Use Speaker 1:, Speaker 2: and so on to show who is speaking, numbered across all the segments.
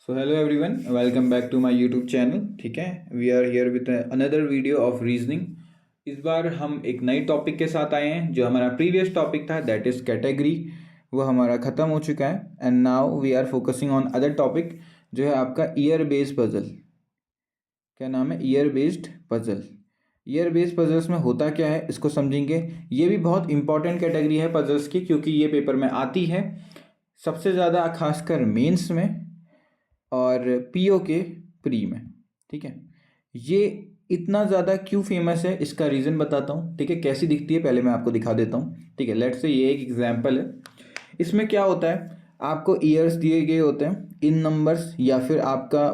Speaker 1: So hello everyone, welcome back to my YouTube channel. ठीक है, we are here with another video of reasoning. इस बार हम एक नए टॉपिक के साथ आए हैं। जो हमारा प्रीवियस टॉपिक था दैट इज़ कैटेगरी, वो हमारा ख़त्म हो चुका है and now we are focusing on other topic जो है आपका ईयर बेस्ड पजल। क्या नाम है? Year based puzzle. Year based puzzles में होता क्या है इसको समझेंगे। ये भी बहुत इंपॉर्टेंट कैटेगरी है पजल्स की, क्योंकि ये पेपर में आती है सबसे ज़्यादा, खासकर मेंस में और पीओ के प्री में। ठीक है, ये इतना ज़्यादा क्यों फेमस है इसका रीज़न बताता हूँ। ठीक है, कैसी दिखती है पहले मैं आपको दिखा देता हूँ। ठीक है, लेट्स से ये एक एग्जांपल है। इसमें क्या होता है, आपको ईयर्स दिए गए होते हैं इन नंबर्स, या फिर आपका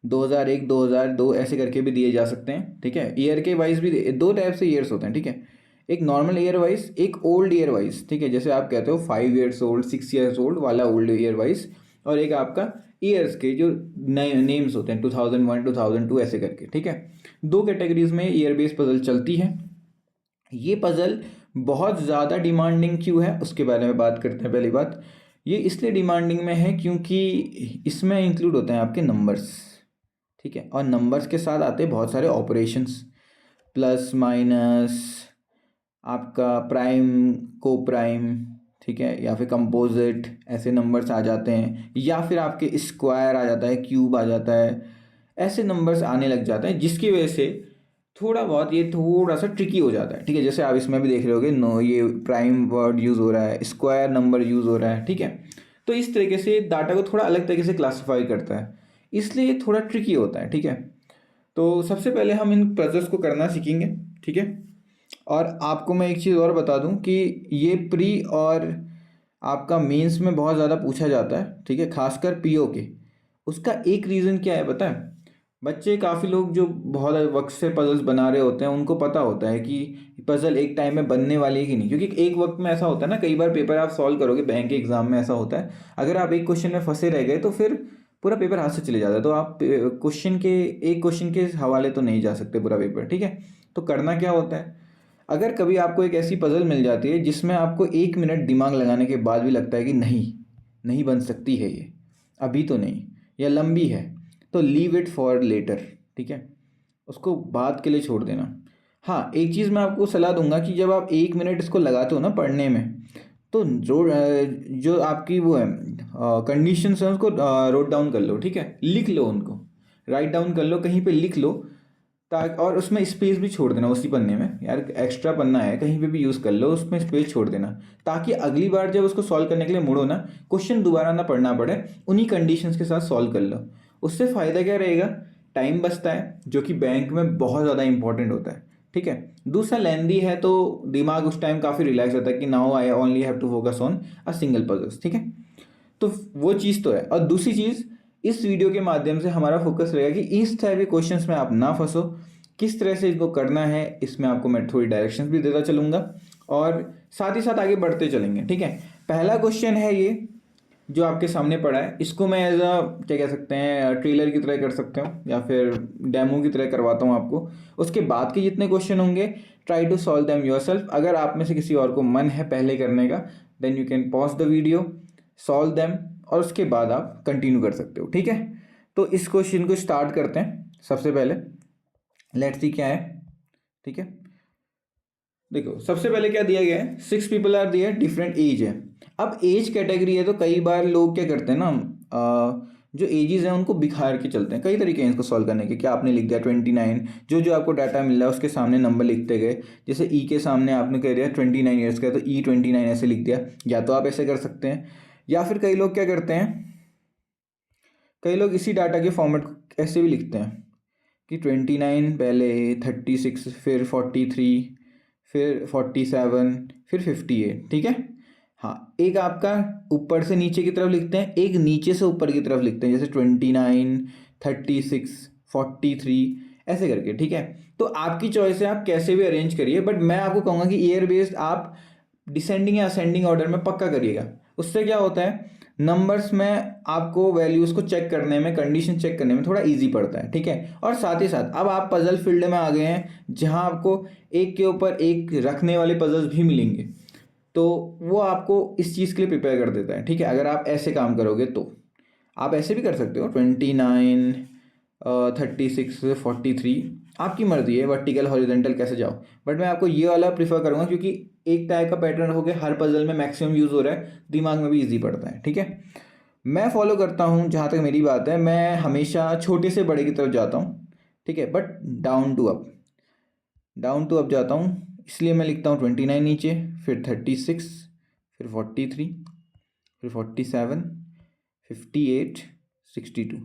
Speaker 1: 2001 2002 ऐसे करके भी दिए जा सकते हैं। ठीक है, ईयर के वाइज भी दो टाइप से ईयर्स होते हैं। ठीक है, एक नॉर्मल ईयर वाइज, एक ओल्ड ईयर वाइज। ठीक है, जैसे आप कहते हो 5 years ओल्ड, 6 years ओल्ड वाला ओल्ड ईयर वाइज, और एक आपका ईयर्स के जो नए नेम्स होते हैं 2001 2002 ऐसे करके। ठीक है, दो कैटेगरीज में ईयर बेस्ड पजल चलती है। ये पजल बहुत ज़्यादा डिमांडिंग क्यों है उसके बारे में बात करते हैं। पहली बात, ये इसलिए डिमांडिंग में है क्योंकि इसमें इंक्लूड होते हैं आपके नंबर्स। ठीक है, और नंबर्स के साथ आते हैं बहुत सारे ऑपरेशंस, प्लस माइनस, आपका प्राइम, को प्राइम, ठीक है, या फिर कंपोजिट, ऐसे नंबर्स आ जाते हैं, या फिर आपके स्क्वायर आ जाता है, क्यूब आ जाता है, ऐसे नंबर्स आने लग जाते हैं, जिसकी वजह से थोड़ा बहुत ये थोड़ा सा ट्रिकी हो जाता है। ठीक है, जैसे आप इसमें भी देख रहे होगे, नो ये प्राइम वर्ड यूज़ हो रहा है, स्क्वायर नंबर यूज़ हो रहा है। ठीक है, तो इस तरीके से डाटा को थोड़ा अलग तरीके से क्लासीफाई करता है, इसलिए ये थोड़ा ट्रिकी होता है। ठीक है, तो सबसे पहले हम इन पजल्स को करना सीखेंगे। ठीक है, और आपको मैं एक चीज़ और बता दूं कि ये प्री और आपका मेंस में बहुत ज़्यादा पूछा जाता है। ठीक है, खासकर पीओ के। उसका एक रीज़न क्या है पता है? बच्चे काफ़ी लोग जो बहुत वक्त से पजल्स बना रहे होते हैं, उनको पता होता है कि पजल एक टाइम में बनने वाली है कि नहीं, क्योंकि एक वक्त में ऐसा होता है ना, कई बार पेपर आप सॉल्व करोगे, बैंक के एग्जाम में ऐसा होता है, अगर आप एक क्वेश्चन में फंसे रह गए तो फिर पूरा पेपर हाथ से चले जाता है। तो आप एक क्वेश्चन के हवाले तो नहीं जा सकते पूरा पेपर। ठीक है, तो करना क्या होता है, अगर कभी आपको एक ऐसी पजल मिल जाती है जिसमें आपको 1 मिनट दिमाग लगाने के बाद भी लगता है कि नहीं, नहीं बन सकती है ये, अभी तो नहीं, या लंबी है, तो लीव इट फॉर लेटर। ठीक है, उसको बाद के लिए छोड़ देना। हाँ, एक चीज़ मैं आपको सलाह दूंगा कि जब आप 1 मिनट इसको लगाते हो ना पढ़ने में, तो जो आपकी वो है कंडीशंस हैं, उसको नोट डाउन कर लो। ठीक है, लिख लो उनको, राइट डाउन कर लो, कहीं पे लिख लो, ताकि, और उसमें स्पेस भी छोड़ देना उसी पन्ने में। यार एक्स्ट्रा पन्ना है, कहीं पे भी यूज़ कर लो, उसमें स्पेस छोड़ देना, ताकि अगली बार जब उसको सॉल्व करने के लिए मुड़ो ना, क्वेश्चन दोबारा ना पढ़ना पड़े, उन्हीं कंडीशंस के साथ सॉल्व कर लो। उससे फ़ायदा क्या रहेगा, टाइम बचता है, जो कि बैंक में बहुत ज़्यादा इंपॉर्टेंट होता है। ठीक है, दूसरा लेंदी है तो दिमाग उस टाइम काफ़ी रिलैक्स होता है कि now I only have to focus on a single puzzles. ठीक है, तो वो चीज़ तो है। और दूसरी चीज़, इस वीडियो के माध्यम से हमारा फोकस रहेगा कि इस टाइप के क्वेश्चंस में आप ना फंसो, किस तरह से इसको करना है, इसमें आपको मैं थोड़ी डायरेक्शंस भी देता चलूँगा, और साथ ही साथ आगे बढ़ते चलेंगे। ठीक है, पहला क्वेश्चन है ये जो आपके सामने पड़ा है, इसको मैं एज अ क्या कह सकते हैं, ट्रेलर की तरह कर सकते हो, या फिर डेमो की तरह करवाता हूँ आपको। उसके बाद के जितने क्वेश्चन होंगे, try to solve them yourself. अगर आप में से किसी और को मन है पहले करने का, then you can pause the video, solve them, और उसके बाद आप कंटिन्यू कर सकते हो। ठीक है, तो इस क्वेश्चन को स्टार्ट करते हैं। सबसे पहले लेट्स सी क्या है। ठीक है, देखो सबसे पहले क्या दिया गया है, 6 पीपल आर दिया, डिफरेंट एज है। अब एज कैटेगरी है तो कई बार लोग क्या करते हैं ना, जो एजेस हैं उनको बिखार के चलते हैं। कई तरीके हैं इसको सॉल्व करने के। क्या आपने लिख दिया 29, जो जो आपको डाटा मिल रहा है उसके सामने नंबर लिखते गए, जैसे ई के सामने आपने कह दिया 29 ईयर्स का है, तो E29 ऐसे लिख दिया। या तो आप ऐसे कर सकते हैं, या फिर कई लोग क्या करते हैं, कई लोग इसी डाटा के फॉर्मेट ऐसे भी लिखते हैं कि 29 पहले, 36 फिर 43, फिर 47, फिर 58। ठीक है, हाँ, एक आपका ऊपर से नीचे की तरफ लिखते हैं, एक नीचे से ऊपर की तरफ लिखते हैं, जैसे 29, 36, 43 ऐसे करके। ठीक है, तो आपकी चॉइस है, आप कैसे भी अरेंज करिए, बट मैं आपको कहूँगा कि ईयर बेस्ड आप डिसेंडिंग या असेंडिंग ऑर्डर में पक्का करिएगा। उससे क्या होता है, नंबर्स में आपको वैल्यूज़ को चेक करने में, कंडीशन चेक करने में थोड़ा इजी पड़ता है। ठीक है, और साथ ही साथ अब आप पजल फील्ड में आ गए हैं, जहां आपको एक के ऊपर एक रखने वाले पजल्स भी मिलेंगे, तो वो आपको इस चीज़ के लिए प्रिपेयर कर देता है। ठीक है, अगर आप ऐसे काम करोगे तो आप ऐसे भी कर सकते हो 29, 36, 43, आपकी मर्जी है वर्टिकल हॉरिजॉन्टल कैसे जाओ, बट मैं आपको ये वाला प्रीफर करूँगा क्योंकि एक टाइप का पैटर्न हो गया, हर पजल में मैक्सिमम यूज़ हो रहा है, दिमाग में भी ईजी पड़ता है। ठीक है, मैं फॉलो करता हूँ, जहाँ तक मेरी बात है, मैं हमेशा छोटे से बड़े की तरफ जाता हूँ। ठीक है, बट डाउन टू अप जाता हूँ, इसलिए मैं लिखता हूँ 29 नीचे, फिर 36, फिर 43, फिर 47, 58, 62।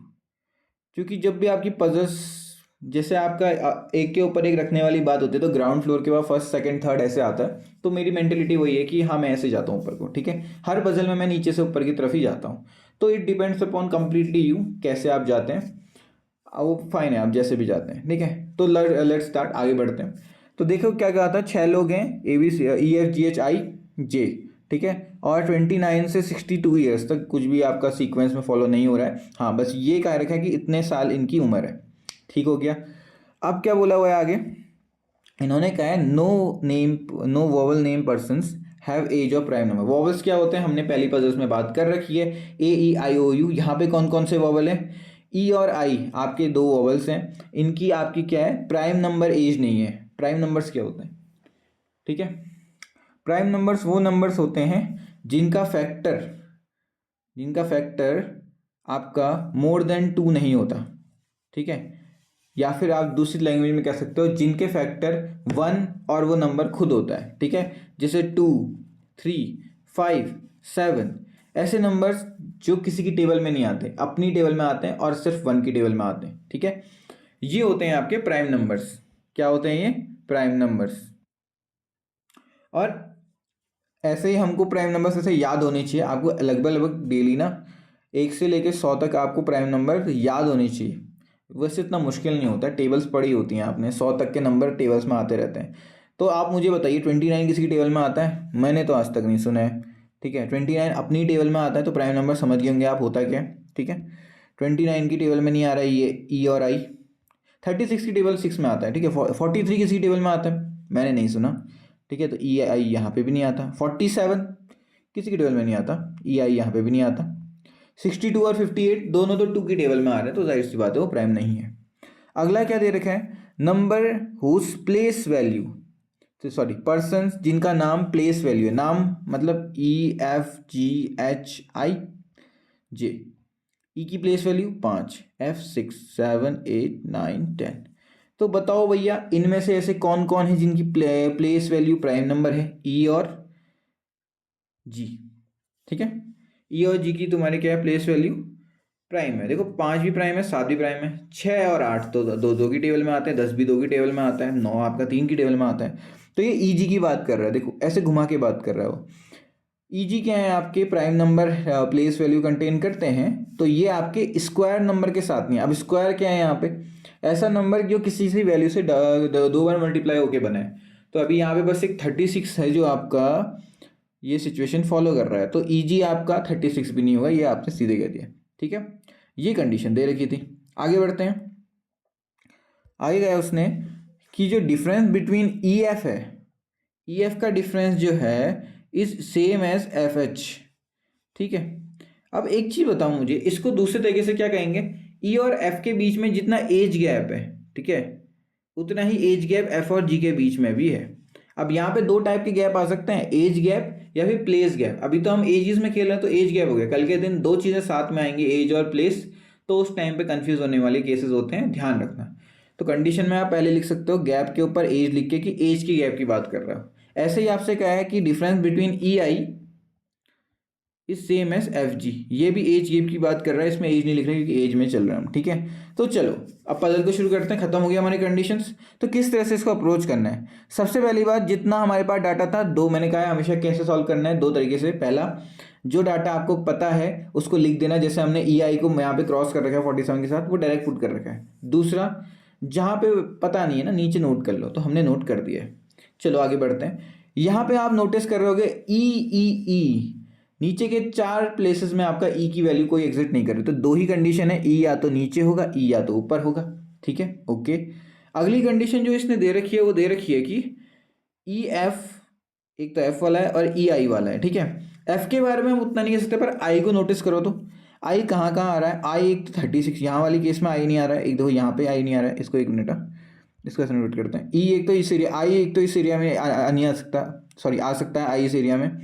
Speaker 1: क्योंकि जब भी आपकी पजल्स, जैसे आपका एक के ऊपर एक रखने वाली बात होती है, तो ग्राउंड फ्लोर के बाद फर्स्ट सेकंड थर्ड ऐसे आता है, तो मेरी मेंटेलिटी वही है कि हाँ मैं ऐसे जाता हूँ ऊपर को। ठीक है, हर पजल में मैं नीचे से ऊपर की तरफ ही जाता हूँ, तो it depends upon completely you कैसे आप जाते हैं, वो फाइन है आप जैसे भी जाते हैं। ठीक है, तो लेट स्टार्ट, आगे बढ़ते हैं। तो देखो क्या क्या आता है, 6 लोग हैं, ABCEFGHIJ। ठीक है, और 29 से 62 ईयर्स तक कुछ भी आपका सीक्वेंस में फॉलो नहीं हो रहा है, हाँ बस ये कह रखा है कि इतने साल इनकी उम्र है। ठीक हो गया। अब क्या बोला हुआ है आगे, इन्होंने कहा है no vowel name persons have age of prime number. Vowels क्या होते हैं, हमने पहली पजल्स में बात कर रखी है, AEIOU। यहाँ पे कौन कौन से वोवल है, ई और आई आपके दो वोवल्स हैं, इनकी आपकी क्या है, प्राइम नंबर एज नहीं है। प्राइम नंबर्स क्या होते हैं, ठीक है, प्राइम नंबर्स वो नंबर्स होते हैं जिनका फैक्टर आपका मोर देन 2 नहीं होता। ठीक है, या फिर आप दूसरी लैंग्वेज में कह सकते हो जिनके फैक्टर 1 और वो नंबर खुद होता है। ठीक है, जैसे 2, 3, 5, 7, ऐसे नंबर्स जो किसी की टेबल में नहीं आते, अपनी टेबल में आते हैं और सिर्फ 1 की टेबल में आते हैं। ठीक है, ये होते हैं आपके प्राइम नंबर्स। क्या होते हैं ये, प्राइम नंबर्स। और ऐसे ही हमको प्राइम नंबर्स ऐसे याद होने चाहिए, आपको लगभग डेली ना 1 से लेकर 100 तक आपको प्राइम नंबर याद होने चाहिए। वैसे इतना मुश्किल नहीं होता, टेबल्स पढ़ी होती हैं आपने, 100 तक के नंबर टेबल्स में आते रहते हैं। तो आप मुझे बताइए 29 किसी की टेबल में आता है, मैंने तो आज तक नहीं सुना है। ठीक है, 29 अपनी टेबल में आता है, तो प्राइम नंबर समझ गए होंगे आप होता क्या है। ठीक है, 29 की टेबल में नहीं आ रहा है ये ई और आई। 36 की टेबल 6 में आता है। ठीक है, 43 किसी टेबल में आता है, मैंने नहीं सुना। ठीक है, तो ई आई यहाँ पे भी नहीं आता। 47 किसी की टेबल में नहीं आता, ई आई यहाँ पे भी नहीं आता। 62 और 58 दोनों तो 2 की टेबल में आ रहे हैं, तो जाहिर सी बात है वो प्राइम नहीं है। अगला क्या दे रखा है, नंबर हुज प्लेस वैल्यू, तो सॉरी पर्सन जिनका नाम प्लेस वैल्यू है, नाम मतलब EFGHIJ, ई की प्लेस वैल्यू 5, F 6, 7, 8, 9, 10। तो बताओ भैया इनमें से ऐसे कौन कौन है जिनकी प्लेस वैल्यू प्राइम नंबर है, ई और जी। ठीक है, ई और जी की तुम्हारी क्या है, प्लेस वैल्यू प्राइम है। देखो 5 भी प्राइम है, 7 भी प्राइम है, 6 और 8 तो दो दो की टेबल में आते हैं, 10 भी 2 की टेबल में आता है, 9 आपका 3 की टेबल में आता है। तो ये ईजी की बात कर रहा है, देखो ऐसे घुमा के बात कर रहा है वो। ईजी क्या है, आपके prime number place value contain करते हैं, तो ये आपके स्क्वायर नंबर के साथ नहीं। अब स्क्वायर क्या है यहाँ पे, ऐसा नंबर जो किसी से वैल्यू से 2 बार मल्टीप्लाई होके बना है। तो अभी यहाँ पे बस एक 36 है जो आपका ये सिचुएशन फॉलो कर रहा है, तो ईजी आपका 36 भी नहीं होगा, ये आपने सीधे कह दिया। ठीक है, ये कंडीशन दे रखी थी। आगे बढ़ते हैं, आगे गया उसने कि जो डिफरेंस बिटवीन ई एफ है, ई एफ का डिफरेंस जो है is same as F H. ठीक है, अब एक चीज बताओ मुझे, इसको दूसरे तरीके से क्या कहेंगे, ई और एफ के बीच में जितना एज गैप है, ठीक है, उतना ही एज गैप एफ और जी के बीच में भी है। अब यहाँ पे 2 टाइप के गैप आ सकते हैं, एज गैप या फिर प्लेस गैप। अभी तो हम एजेस में खेल रहे हैं, तो एज गैप हो गया, कल के दिन 2 चीज़ें साथ में आएंगी, एज और प्लेस, तो उस टाइम पे कंफ्यूज होने वाले केसेस होते हैं, ध्यान रखना। तो कंडीशन में आप पहले लिख सकते हो गैप के ऊपर एज लिख के कि एज की गैप की बात कर रहा हो। ऐसे ही आपसे कहा है कि difference between E I is same as F G, ये भी एज गैप की बात कर रहा है, इसमें एज नहीं लिख रहे क्योंकि एज में चल रहा है हम। ठीक है, तो चलो अब पजल को शुरू करते हैं, खत्म हो गया हमारी कंडीशंस। तो किस तरह से इसको अप्रोच करना है, सबसे पहली बात, जितना हमारे पास डाटा था, दो मैंने कहा है हमेशा कैसे सॉल्व करना है, 2 तरीके से। पहला, जो डाटा आपको पता है उसको लिख देना, जैसे हमने ई आई को यहाँ पे क्रॉस कर रखा है 47 के साथ, वो डायरेक्ट पुट कर रखा है। दूसरा, जहाँ पे पता नहीं है ना नीचे नोट कर लो, तो हमने नोट कर दिया है। चलो आगे बढ़ते हैं, यहाँ पे आप नोटिस कर रहे होगे ई नीचे के 4 प्लेसेस में आपका ई की वैल्यू कोई एग्जिट नहीं कर रही, तो 2 ही कंडीशन है, ई या तो नीचे होगा, ई या तो ऊपर होगा। ठीक है, ओके। अगली कंडीशन जो इसने दे रखी है वो दे रखी है कि ई एफ, एक तो एफ वाला है और ई आई वाला है। ठीक है, एफ के बारे में हम उतना नहीं कह सकते, पर आई को नोटिस करो तो आई कहाँ कहाँ आ रहा है, आई एक तो 36, यहाँ वाली केस में आई नहीं आ रहा है, एक देखो यहाँ पे आई नहीं आ रहा है, इसको एक मिनट इसको ऐसे नोट करते हैं। ई एक तो इस एरिया, आई एक तो इस एरिया में नहीं आ सकता, सॉरी आ सकता है आई इस एरिया में,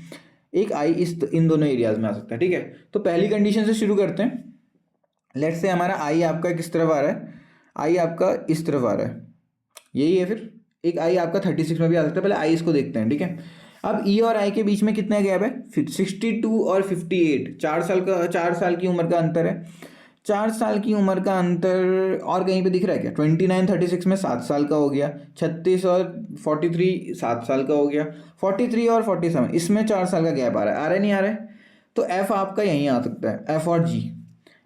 Speaker 1: एक आई इन दोनों एरियाज में आ सकता है, ठीक है। तो पहली कंडीशन से शुरू करते हैं। लेट्स से हमारा आई आपका किस तरफ आ रहा है, आई आपका इस तरफ आ रहा है, यही है। फिर एक आई आपका 36 में भी आ सकता है, पहले आई इसको देखते हैं, ठीक है। अब ई और आई के बीच में कितना गैप है, 62 और 58, 4 साल की उम्र का अंतर है। 4 साल की उम्र का अंतर और कहीं पे दिख रहा है क्या, 29 36 में 7 साल का हो गया, 36 और 43 7 साल का हो गया, 43 और 47 इसमें 4 साल का गैप आ रहा है नहीं आ रहा है। तो एफ आपका यहीं आ सकता है, एफ और जी।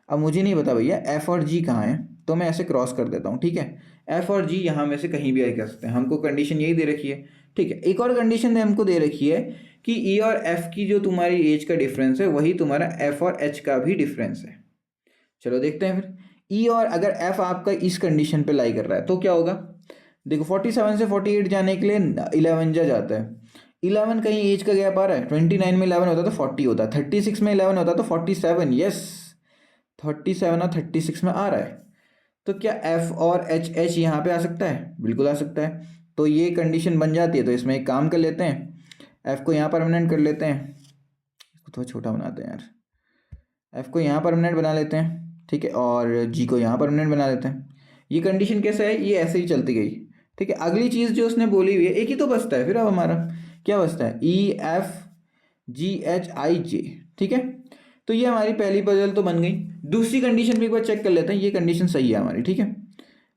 Speaker 1: अब मुझे नहीं पता भैया एफ और जी कहाँ है, तो मैं ऐसे क्रॉस कर देता हूँ, ठीक है। एफ और जी यहाँ में से कहीं भी आई कर सकते हैं, हमको कंडीशन यही दे रखी है, ठीक है। एक और कंडीशन हमको दे रखी है कि ई और एफ की जो तुम्हारी एज का डिफरेंस है वही तुम्हारा एफ और एच का भी डिफरेंस है। चलो देखते हैं फिर ई और अगर एफ आपका इस कंडीशन पे लाई कर रहा है तो क्या होगा। देखो 47 से 48 जाने के लिए 11 जाता है, 11 कहीं एज का गैप आ रहा है, 29 में 11 होता तो 40 होता, 36 में 11 होता तो 47, यस 37 और 36 में आ रहा है। तो क्या एफ और एच एच यहाँ पे आ सकता है, बिल्कुल आ सकता है। तो ये कंडीशन बन जाती है। तो इसमें एक काम कर लेते हैं, एफ को यहाँ परमानेंट कर लेते हैं, इसको थोड़ा छोटा बनाते हैं यार, एफ को यहाँ परमानेंट बना लेते हैं, ठीक है, और जी को यहाँ परमानेंट बना लेते हैं। ये कंडीशन कैसा है, ये ऐसे ही चलती गई, ठीक है। अगली चीज़ जो उसने बोली हुई है, एक ही तो बचता है फिर, अब हमारा क्या बचता है, ई एफ जी एच आई जे, ठीक है। तो ये हमारी पहली पजल तो बन गई। दूसरी कंडीशन भी एक बार चेक कर लेते हैं, ये कंडीशन सही है हमारी, ठीक है।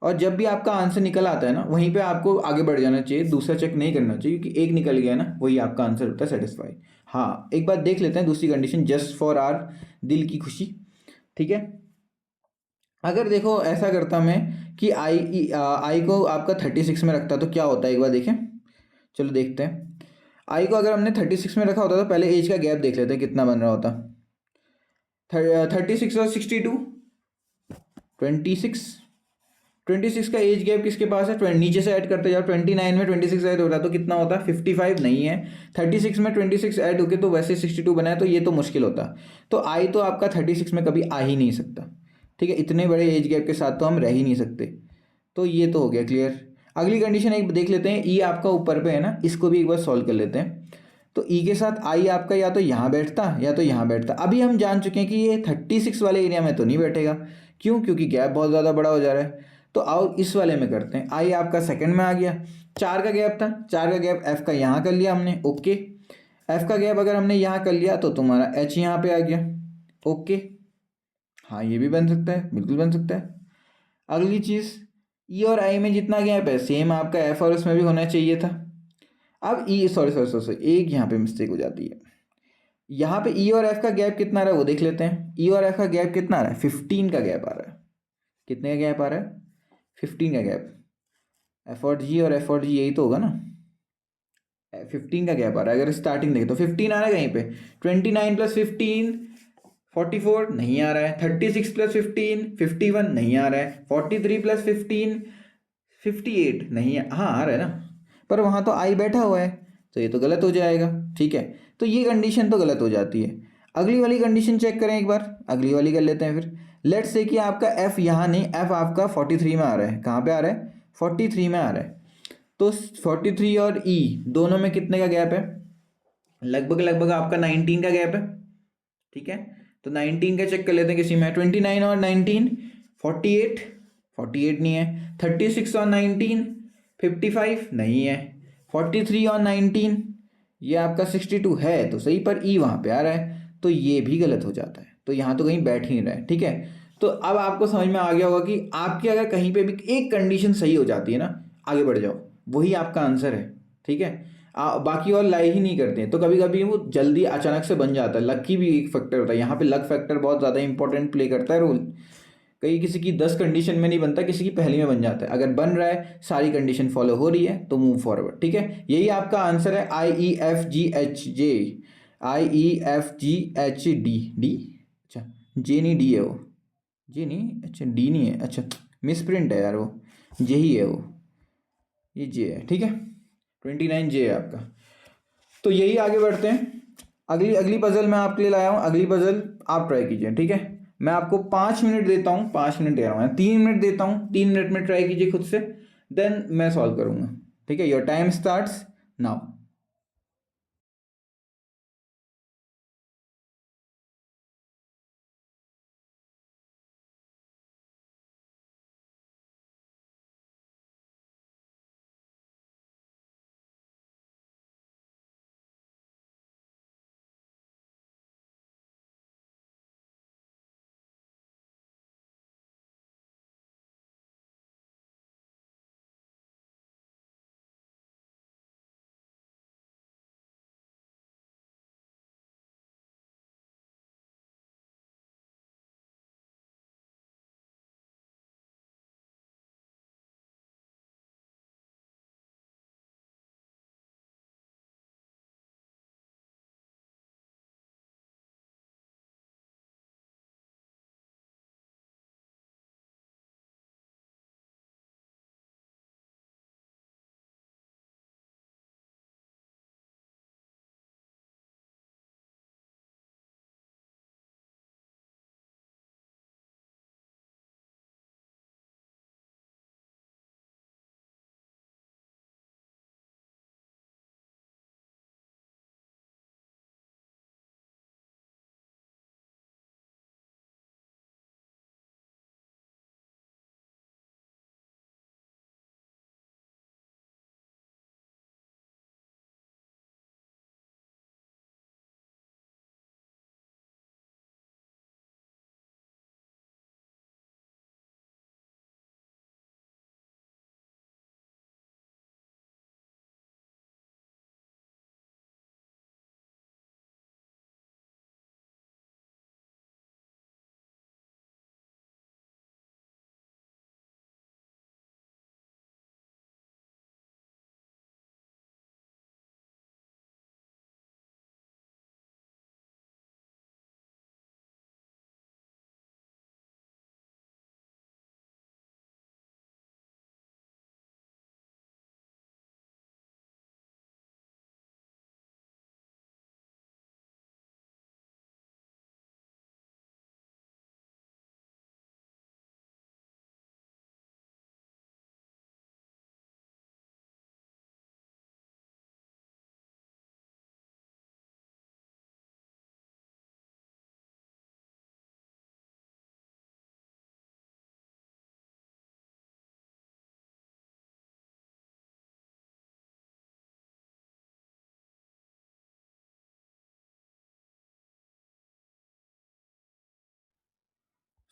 Speaker 1: और जब भी आपका आंसर निकल आता है ना, वहीं पे आपको आगे बढ़ जाना चाहिए, दूसरा चेक नहीं करना चाहिए, क्योंकि एक निकल गया ना वही आपका आंसर होता है सेटिस्फाई। हाँ एक बार देख लेते हैं दूसरी कंडीशन, जस्ट फॉर आर दिल की खुशी, ठीक है। अगर देखो ऐसा करता मैं कि आई को आपका 36 में रखता तो क्या होता है, एक बार देखें, चलो देखते हैं। आई को अगर हमने 36 में रखा होता तो पहले एज का गैप देख लेते हैं कितना बन रहा होता। 36 और 62, 26 का एज गैप किसके पास है, नीचे से ऐड करते जाओ, 29 में 26 ऐड हो रहा तो कितना होता, 55 नहीं है। 36 में 26 ऐड होके तो वैसे 62 बना है, तो ये तो मुश्किल होता। तो आई तो आपका 36 में कभी आ ही नहीं सकता, ठीक है। इतने बड़े एज गैप के साथ तो हम रह ही नहीं सकते। तो ये तो हो गया क्लियर। अगली कंडीशन एक देख लेते हैं, ई आपका ऊपर पे है ना, इसको भी एक बार सॉल्व कर लेते हैं। तो ई के साथ आई आपका या तो यहाँ बैठता या तो यहाँ बैठता। अभी हम जान चुके हैं कि ये 36 वाले एरिया में तो नहीं बैठेगा, क्यों, क्योंकि गैप बहुत ज़्यादा बड़ा हो जा रहा है। तो आओ इस वाले में करते हैं, आई आपका सेकंड में आ गया, 4 का गैप था, 4 का गैप एफ का यहाँ कर लिया हमने, ओके। एफ का गैप अगर हमने यहाँ कर लिया तो तुम्हारा एच यहाँ पे आ गया, ओके। हाँ ये भी बन सकता है, बिल्कुल बन सकता है। अगली चीज़, ई और आई में जितना गैप है सेम आपका एफ और उसमें भी होना चाहिए था। अब ई सॉरी एक यहाँ पे मिस्टेक हो जाती है, यहाँ पे ई और एफ का गैप कितना आ रहा है वो देख लेते हैं। ई और एफ का गैप कितना आ रहा है, 15 का गैप आ रहा है। कितने का गैप आ रहा है, 15 का गैप। एफ और जी यही तो होगा ना, 15 का गैप आ रहा है। अगर स्टार्टिंग देखें तो 15 आ रहा है कहीं पे, 29 प्लस 15 44 नहीं आ रहा है, 36 प्लस 15 51 नहीं आ रहा है, 43 प्लस 15 58 नहीं है, हाँ आ रहा है ना, पर वहाँ तो आई बैठा हुआ है, तो ये तो गलत हो जाएगा, ठीक है। तो ये कंडीशन तो गलत हो जाती है। अगली वाली कंडीशन चेक करें एक बार, अगली वाली कर लेते हैं फिर। लेट्स से कि आपका एफ यहाँ नहीं, एफ आपका 43 में आ रहा है, कहाँ पे आ रहा है, 43 में आ रहा है। तो 43 और ई दोनों में कितने का गैप है, लगभग आपका 19 का गैप है, ठीक है। तो 19 का चेक कर लेते हैं किसी में, 29 और 19 48 नहीं है, 36 और 19 55 नहीं है, 43 और 19 ये आपका 62 है तो सही, पर ई वहाँ पे आ रहा है, तो ये भी गलत हो जाता है। तो यहाँ तो कहीं बैठ ही नहीं रहा है, ठीक है। तो अब आपको समझ में आ गया होगा कि आपकी अगर कहीं पे भी एक कंडीशन सही हो जाती है ना, आगे बढ़ जाओ, वही आपका आंसर है, ठीक है। बाकी और लाई ही नहीं करते हैं, तो कभी कभी वो जल्दी अचानक से बन जाता है। लक की भी एक फैक्टर होता है यहाँ पे, लक फैक्टर बहुत ज़्यादा इंपॉर्टेंट प्ले करता है रोल। कहीं किसी की 10 कंडीशन में नहीं बनता, किसी की पहली में बन जाता है। अगर बन रहा है, सारी कंडीशन फॉलो हो रही है तो मूव फॉरवर्ड, ठीक है। यही आपका आंसर है, IEFGHJ, IEFGHD, अच्छा जे नहीं डी है वो, जे नहीं, अच्छा डी नहीं है, अच्छा मिस प्रिंट है यार, वो जे ही है वो, ये जे है, ठीक है। 29 जे है आपका। तो यही आगे बढ़ते हैं। अगली पजल मैं आपके लिए लाया हूँ, अगली पजल आप ट्राई कीजिए, ठीक है। मैं आपको 5 मिनट देता हूँ, 5 मिनट दे रहा हूँ, 3 मिनट देता हूँ, 3 मिनट में ट्राई कीजिए खुद से, देन मैं सॉल्व करूँगा। ठीक है, your time starts now.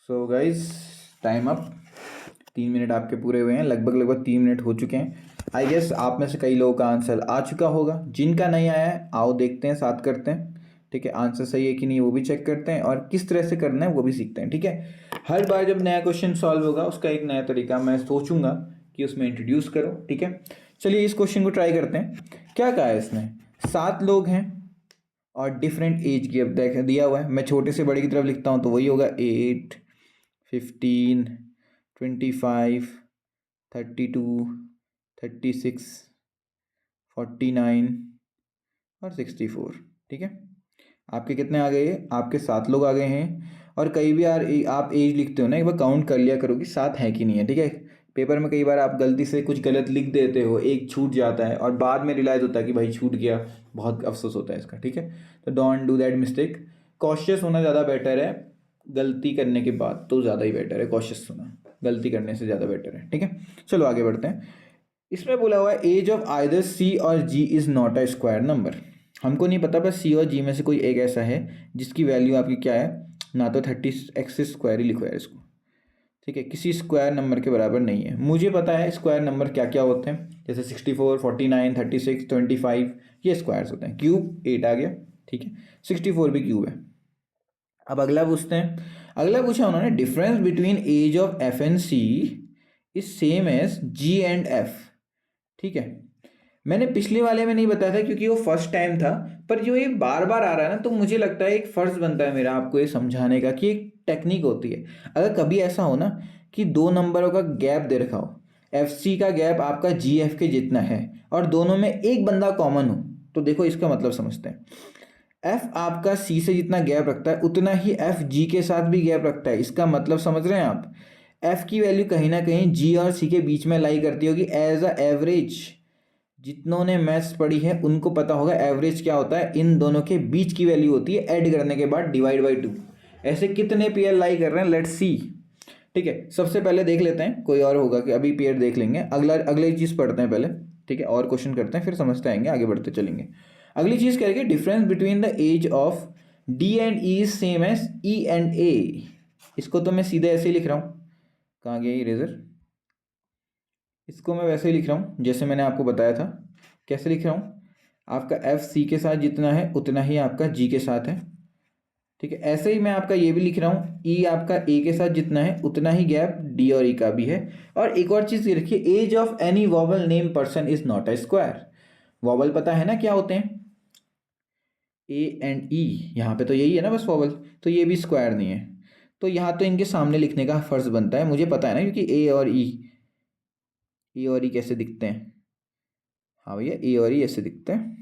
Speaker 1: So guys, time up. 3 minute आपके पूरे हुए हैं, लगभग 3 मिनट हो चुके हैं। आई गेस आप में से कई लोगों का आंसर आ चुका होगा, जिनका नहीं आया है आओ देखते हैं, साथ करते हैं। ठीक है, आंसर सही है कि नहीं वो भी चेक करते हैं, और किस तरह से करना है वो भी सीखते हैं। ठीक है, हर बार जब नया क्वेश्चन सॉल्व होगा उसका एक नया तरीका मैं सोचूंगा कि उसमें इंट्रोड्यूस करो। ठीक है, चलिए इस क्वेश्चन को ट्राई करते हैं। क्या कहा है इसने? 7 लोग हैं और डिफरेंट एज गैप देख दिया हुआ है। मैं छोटे से बड़े की तरफ लिखता हूँ तो वही होगा 8, 15, 25, 32, 36, 49 और 64। ठीक है, आपके कितने आ गए? आपके 7 लोग आ गए हैं। और कई भी यार आप एज लिखते हो ना, एक बार काउंट कर लिया करो कि 7 है कि नहीं है। ठीक है, पेपर में कई बार आप गलती से कुछ गलत लिख देते हो, एक छूट जाता है और बाद में रियलाइज़ होता है कि भाई छूट गया, बहुत अफसोस होता है इसका। ठीक है, तो don't do that mistake. Cautious होना ज़्यादा बेटर है, गलती करने के बाद तो ज़्यादा ही बेटर है कॉशियस होना, गलती करने से ज़्यादा बेटर है। ठीक है, चलो आगे बढ़ते हैं। इसमें बोला हुआ है एज ऑफ आइदर सी और G is not a square number. हमको नहीं पता, बस सी और जी में से कोई एक ऐसा है जिसकी वैल्यू आपकी क्या है, ना तो 30x स्क्वायर ही लिखो यार इसको। ठीक है, किसी स्क्वायर नंबर के बराबर नहीं है। मुझे पता है स्क्वायर नंबर क्या क्या होते हैं, जैसे 64, 49, 36, 25, ये स्क्वायर्स होते हैं। क्यूब 8 आ गया। ठीक है, 64 भी क्यूब है। अब अगला पूछते हैं। अगला पूछा उन्होंने, difference between age of F and C is same as G and F. ठीक है, मैंने पिछले वाले में नहीं बताया था क्योंकि वो फर्स्ट टाइम था, पर जो ये बार बार आ रहा है ना, तो मुझे लगता है एक फ़र्ज़ बनता है मेरा आपको ये समझाने का कि एक टेक्निक होती है। अगर कभी ऐसा हो ना कि दो नंबरों का गैप दे रखा हो, एफ सी का गैप आपका जी एफ के जितना है और दोनों में एक बंदा कॉमन हो, तो देखो इसका मतलब समझते हैं। एफ आपका सी से जितना गैप रखता है उतना ही एफ जी के साथ भी गैप रखता है। इसका मतलब समझ रहे हैं आप, एफ की वैल्यू कहीं ना कहीं जी और सी के बीच में लाई करती होगी एज अ एवरेज। जितनों ने मैथ्स पढ़ी है उनको पता होगा एवरेज क्या होता है, इन दोनों के बीच की वैल्यू होती है ऐड करने के बाद डिवाइड बाई 2। ऐसे कितने पेयर लाई कर रहे हैं, लेट्स सी। ठीक है, सबसे पहले देख लेते हैं, कोई और होगा कि अभी पेयर देख लेंगे, अगली चीज़ पढ़ते हैं पहले। ठीक है, और क्वेश्चन करते हैं फिर समझते आएंगे, आगे बढ़ते चलेंगे। अगली चीज़ करेंगे, difference between the age of D and E is same as E and A. इसको तो मैं सीधे ऐसे ही लिख रहा हूँ, कहाँ गया इरेजर, इसको मैं वैसे ही लिख रहा हूँ जैसे मैंने आपको बताया था। कैसे लिख रहा हूँ, आपका एफ सी के साथ जितना है उतना ही आपका जी के साथ है। ठीक है, ऐसे ही मैं आपका ये भी लिख रहा हूँ, ई आपका ए के साथ जितना है उतना ही गैप डी और ई का भी है। और एक और चीज़ ये रखिए, age of any vowel name person is not a square. Vowel पता है ना क्या होते हैं, ए एंड ई, यहाँ पे तो यही है ना बस वॉवल, तो ये भी स्क्वायर नहीं है। तो यहाँ तो इनके सामने लिखने का फर्ज बनता है, मुझे पता है ना, क्योंकि ए और ई कैसे दिखते हैं, हाँ भैया ए और ई ऐसे दिखते हैं।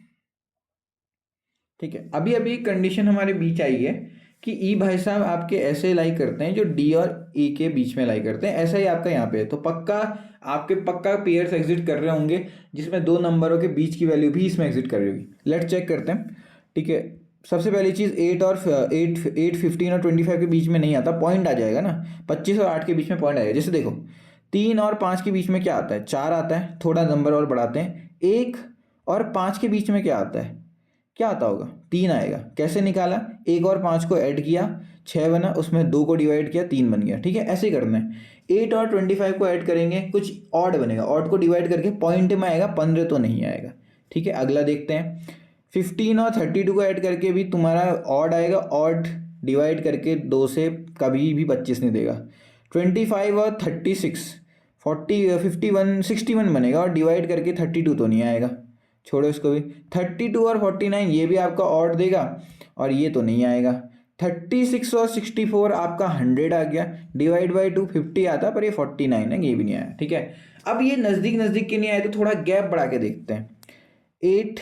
Speaker 1: ठीक है, अभी अभी कंडीशन हमारे बीच आई है कि ई भाई साहब आपके ऐसे लाई करते हैं जो डी और ई के बीच में लाई करते हैं, ऐसा ही आपका यहाँ पे है। तो पक्का आपके पक्का पेयर्स एग्जिट कर रहे होंगे जिसमें दो नंबरों के बीच की वैल्यू भी इसमें एग्जिट कर रही होगी। लेट्स चेक करते हैं। ठीक है, सबसे पहली चीज़ 8 15 और 25 के बीच में नहीं आता, पॉइंट आ जाएगा ना, 25 और 8 के बीच में पॉइंट आएगा। जैसे देखो 3 और 5 के बीच में क्या आता है, 4 आता है, थोड़ा नंबर और बढ़ाते हैं, 1 और 5 के बीच में क्या आता है, क्या आता होगा, 3 आएगा। कैसे निकाला, 1 और 5 को ऐड किया 6 बना, उसमें 2 को डिवाइड किया 3 बन गया। ठीक है, ऐसे ही करना है। 8 और 25 को ऐड करेंगे कुछ ऑड बनेगा, ऑड को डिवाइड करके पॉइंट में आएगा, 15 तो नहीं आएगा। ठीक है, अगला देखते हैं। 15 और 32 को ऐड करके भी तुम्हारा ऑड आएगा, ऑड डिवाइड करके 2 से कभी भी 25 नहीं देगा। 25 और 36 51 61 बनेगा, और डिवाइड करके 32 तो नहीं आएगा, छोड़ो इसको भी। 32 और 49 ये भी आपका ऑड देगा, और ये तो नहीं आएगा। 36 और 64 आपका 100 आ गया, डिवाइड बाई 2 50 आता, पर ये 49 है, ये भी नहीं आया। ठीक है, अब ये नज़दीक नज़दीक के नहीं आए तो थोड़ा गैप बढ़ा के देखते हैं। 8,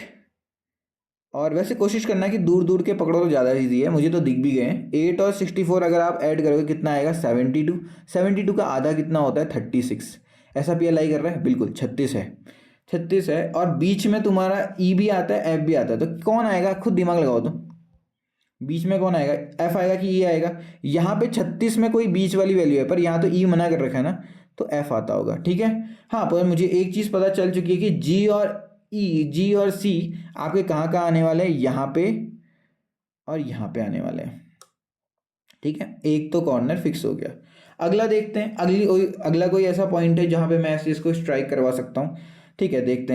Speaker 1: और वैसे कोशिश करना कि दूर दूर के पकड़ो तो ज़्यादा ईजी है, मुझे तो दिख भी गए हैं। 8 और 64 अगर आप ऐड करोगे कितना आएगा, 72। 72 का आधा कितना होता है, 36। ऐसा पी एल आई कर रहा है, बिल्कुल 36 है, 36 है। और बीच में तुम्हारा ई भी आता है, एफ भी आता है, तो कौन आएगा, खुद दिमाग लगाओ तो, बीच में कौन आएगा, एफ आएगा कि ई आएगा। यहाँ पे 36 में कोई बीच वाली वैल्यू है, पर यहाँ तो ई मना कर रखा है ना, तो एफ आता होगा। ठीक है, हाँ, पर मुझे एक चीज़ पता चल चुकी है कि जी और सी आपके कहाँ कहाँ आने वाले हैं, यहाँ पे और यहाँ पे आने वाले हैं। ठीक है, एक तो कॉर्नर फिक्स हो गया। अगला देखते हैं, अगला कोई ऐसा पॉइंट है जहाँ पे मैं इस चीज़ को स्ट्राइक करवा सकता हूँ। ठीक है, देखते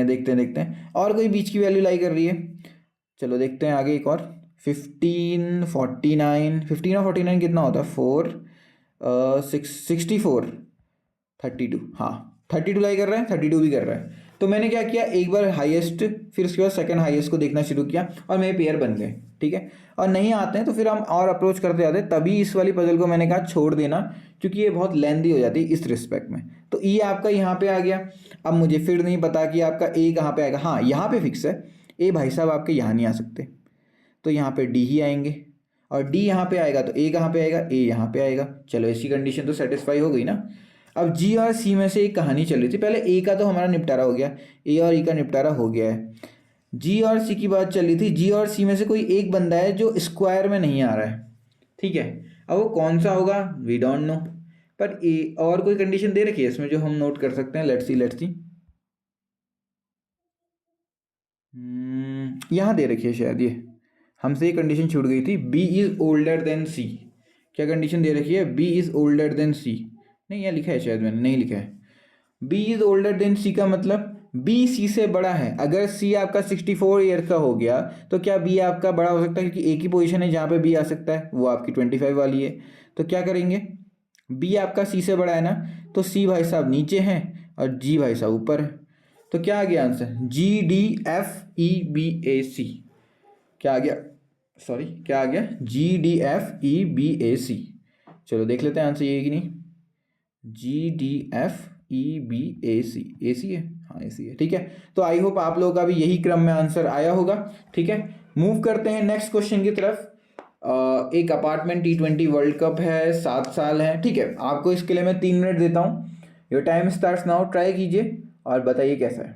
Speaker 1: हैं और कोई बीच की वैल्यू लाई कर रही है। चलो देखते हैं आगे एक और। 15 49, 15 और 49 कितना होता है, 4 64 32, हाँ 32 लाई कर रहा है, 32 भी कर रहा है। तो मैंने क्या किया, एक बार हाईएस्ट, फिर उसके बाद सेकंड हाईएस्ट को देखना शुरू किया, और मेरे पेयर बन गए। ठीक है, और नहीं आते हैं तो फिर हम और अप्रोच करते जाते हैं, तभी इस वाली पजल को मैंने कहा छोड़ देना, क्योंकि ये बहुत लेंदी हो जाती है इस रिस्पेक्ट में। तो ई आपका यहाँ पे आ गया। अब मुझे फिर नहीं पता कि आपका ए कहाँ पे आएगा, हाँ यहाँ पे फिक्स है, ए भाई साहब आपके यहाँ नहीं आ सकते, तो यहाँ पे डी ही आएंगे, और डी यहाँ पे आएगा तो ए कहाँ पे आएगा, ए यहाँ पे आएगा। चलो इसकी कंडीशन तो सेटिस्फाई हो गई ना। अब जी और सी में से एक कहानी चल रही थी, पहले ए का तो हमारा निपटारा हो गया, ए और ई का निपटारा हो गया है। जी और सी की बात चल रही थी, जी और सी में से कोई एक बंदा है जो स्क्वायर में नहीं आ रहा है। ठीक है, अब वो कौन सा होगा, वी डोंट नो, पर ए और कोई कंडीशन दे रखी है इसमें जो हम नोट कर सकते हैं। लेट्स सी यहाँ दे रखी है शायद, ये हमसे ये कंडीशन छूट गई थी, बी इज ओल्डर देन सी। क्या कंडीशन दे रखी है, बी इज ओल्डर देन सी, नहीं यहाँ लिखा है शायद, मैंने नहीं लिखा है। बी इज ओल्डर देन सी का मतलब बी सी से बड़ा है। अगर सी आपका 64 ईयर का हो गया तो क्या बी आपका बड़ा हो सकता है, क्योंकि एक ही पोजीशन है जहाँ पे बी आ सकता है, वो आपकी 25 वाली है। तो क्या करेंगे, बी आपका सी से बड़ा है ना, तो सी भाई साहब नीचे हैं और जी भाई साहब ऊपर है। तो क्या आ गया answer, G D F E B A C. क्या आ गया, सॉरी क्या आ गया, G D F E B A C. चलो देख लेते हैं आंसर ये है कि नहीं, G D F E B A C, A C है, हाँ ए सी है। ठीक है, तो आई होप आप लोगों का भी यही क्रम में आंसर आया होगा। ठीक है, मूव करते हैं नेक्स्ट क्वेश्चन की तरफ। एक अपार्टमेंट T20 वर्ल्ड कप है, 7 साल है, ठीक है। आपको इसके लिए मैं 3 मिनट देता हूँ। Your time starts now, try कीजिए और बताइए कैसा है।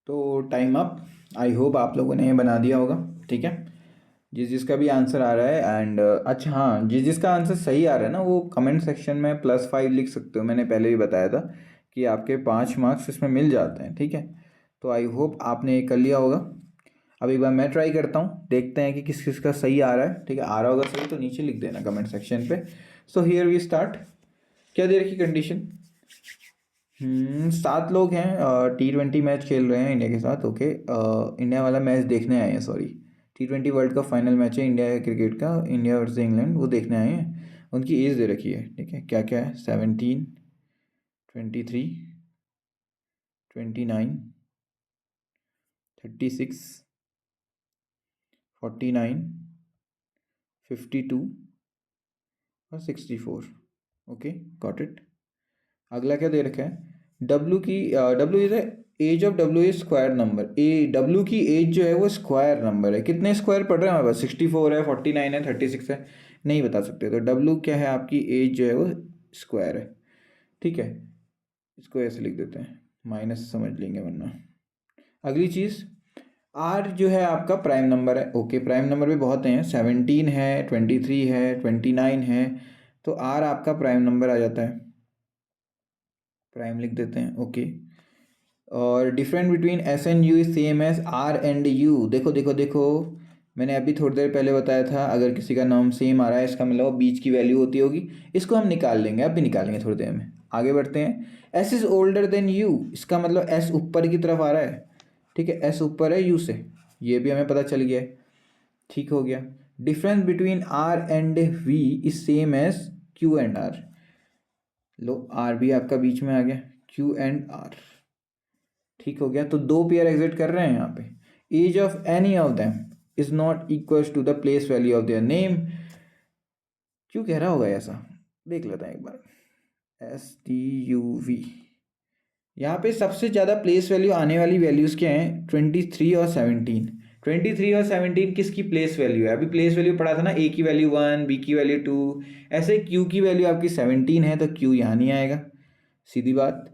Speaker 1: तो टाइम अप। आई होप आप लोगों ने बना दिया होगा, ठीक है। जिस जिसका भी आंसर आ रहा है एंड अच्छा हाँ, जिस जिसका आंसर सही आ रहा है ना वो कमेंट सेक्शन में +5 लिख सकते हो। मैंने पहले भी बताया था कि आपके 5 मार्क्स इसमें मिल जाते हैं, ठीक है। तो आई होप आपने ये कर लिया होगा। अब एक बार मैं ट्राई करता हूँ, देखते हैं कि किस किस का सही आ रहा है, ठीक है। आ रहा होगा सही तो नीचे लिख देना कमेंट सेक्शन पे। So here we start. क्या दे रखी कंडीशन? 7 लोग हैं, T20 मैच खेल रहे हैं इंडिया के साथ, ओके। इंडिया वाला मैच देखने आए हैं, sorry. T20 world cup final match है इंडिया क्रिकेट का, इंडिया वर्सेस इंग्लैंड, वो देखने आए हैं। उनकी एज दे रखी है, ठीक है। क्या क्या है? 17, 23, 29, 36, 49, 52 और 64। Okay, got it. अगला क्या दे रखा है? डब्ल्यू की W is age of W is square number. W की एज जो है वो स्क्वायर नंबर है। कितने स्क्वायर पढ़ रहे हैं हमारे पास? 64 है, 49 है, 36 है, नहीं बता सकते। तो डब्ल्यू क्या है? आपकी एज जो है वो स्क्वायर है, ठीक है। इसको ऐसे लिख देते हैं, माइनस समझ लेंगे वरना। अगली चीज़, आर जो है आपका प्राइम नंबर है, ओके। प्राइम नंबर भी बहुत हैं, 17 है, 23 है, 29 है, तो आर आपका प्राइम नंबर आ जाता है। प्राइम लिख देते हैं, ओके। और different between S and U is same as R and U. देखो देखो देखो, मैंने अभी थोड़ी देर पहले बताया था अगर किसी का नाम सेम आ रहा है इसका मतलब वो बीच की वैल्यू होती होगी। इसको हम निकाल लेंगे, अभी निकालेंगे थोड़ी देर में। आगे बढ़ते हैं। S is older than you, इसका मतलब एस ऊपर की तरफ आ रहा है, ठीक है। एस ऊपर है यू से, ये भी हमें पता चल गया है, ठीक हो गया। Difference between R and V is same as Q and R. लो आर भी आपका बीच में आ गया, क्यू एंड आर, ठीक हो गया। तो दो पेयर एग्जिट कर रहे हैं यहाँ पे। Age of any of them is not equal to the place value of their name. क्यों कह रहा होगा ऐसा, देख लेते हैं एक बार। STUV, यहाँ पे सबसे ज़्यादा प्लेस वैल्यू आने वाली वैल्यूज़ क्या हैं, 23 और 17। 23 और 17 किसकी प्लेस वैल्यू है? अभी प्लेस वैल्यू पढ़ा था ना, ए की वैल्यू 1, बी की वैल्यू 2, ऐसे क्यू की वैल्यू आपकी 17 है, तो क्यू यहाँ नहीं आएगा, सीधी बात।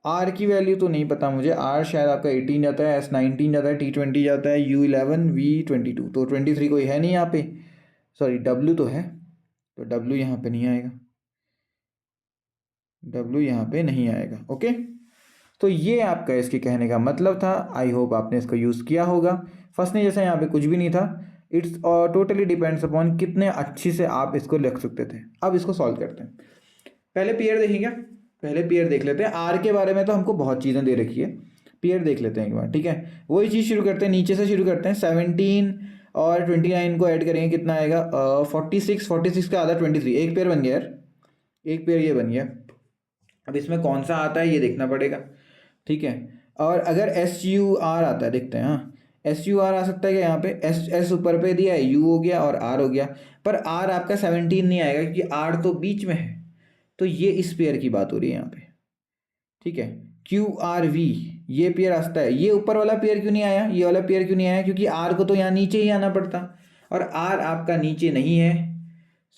Speaker 1: आर की वैल्यू तो नहीं पता मुझे, आर शायद आपका 18 जाता है, S19 जाता है, T20 जाता है, U11, V22, तो 23 कोई है नहीं यहाँ पे, सॉरी W तो है, तो W यहाँ पे नहीं आएगा, W यहाँ पे नहीं आएगा। ओके, तो ये आपका इसके कहने का मतलब था। आई होप आपने इसको यूज़ किया होगा। फंसने जैसा यहाँ पे कुछ भी नहीं था। इट्स टोटली डिपेंड्स अपॉन कितने अच्छे से आप इसको लिख सकते थे। अब इसको सॉल्व करते हैं। पहले पेयर देखेंगे, पहले पेयर देख लेते हैं। आर के बारे में तो हमको बहुत चीज़ें दे रखी है, पेयर देख लेते हैं एक बार, ठीक है। वही चीज़ शुरू करते हैं, नीचे से शुरू करते हैं। 17 और 29 को ऐड करेंगे, कितना आएगा? 46 का आधा 23, एक पेयर बन गया यार, एक पेयर ये बन गया। अब इसमें कौन सा आता है ये देखना पड़ेगा, ठीक है। और अगर SUR आता है, देखते हैं, हाँ SUR आ सकता है क्या यहाँ पे? S ऊपर पे दिया है, U हो गया और R हो गया, पर R आपका 17 नहीं आएगा क्योंकि R तो बीच में है, तो ये इस पेयर की बात हो रही है यहाँ पे, ठीक है। QRV ये पेयर आता है, ये ऊपर वाला पेयर क्यों नहीं आया, ये वाला पेयर क्यों नहीं आया? क्योंकि R को तो यहाँ नीचे ही आना पड़ता, और R आपका नीचे नहीं है,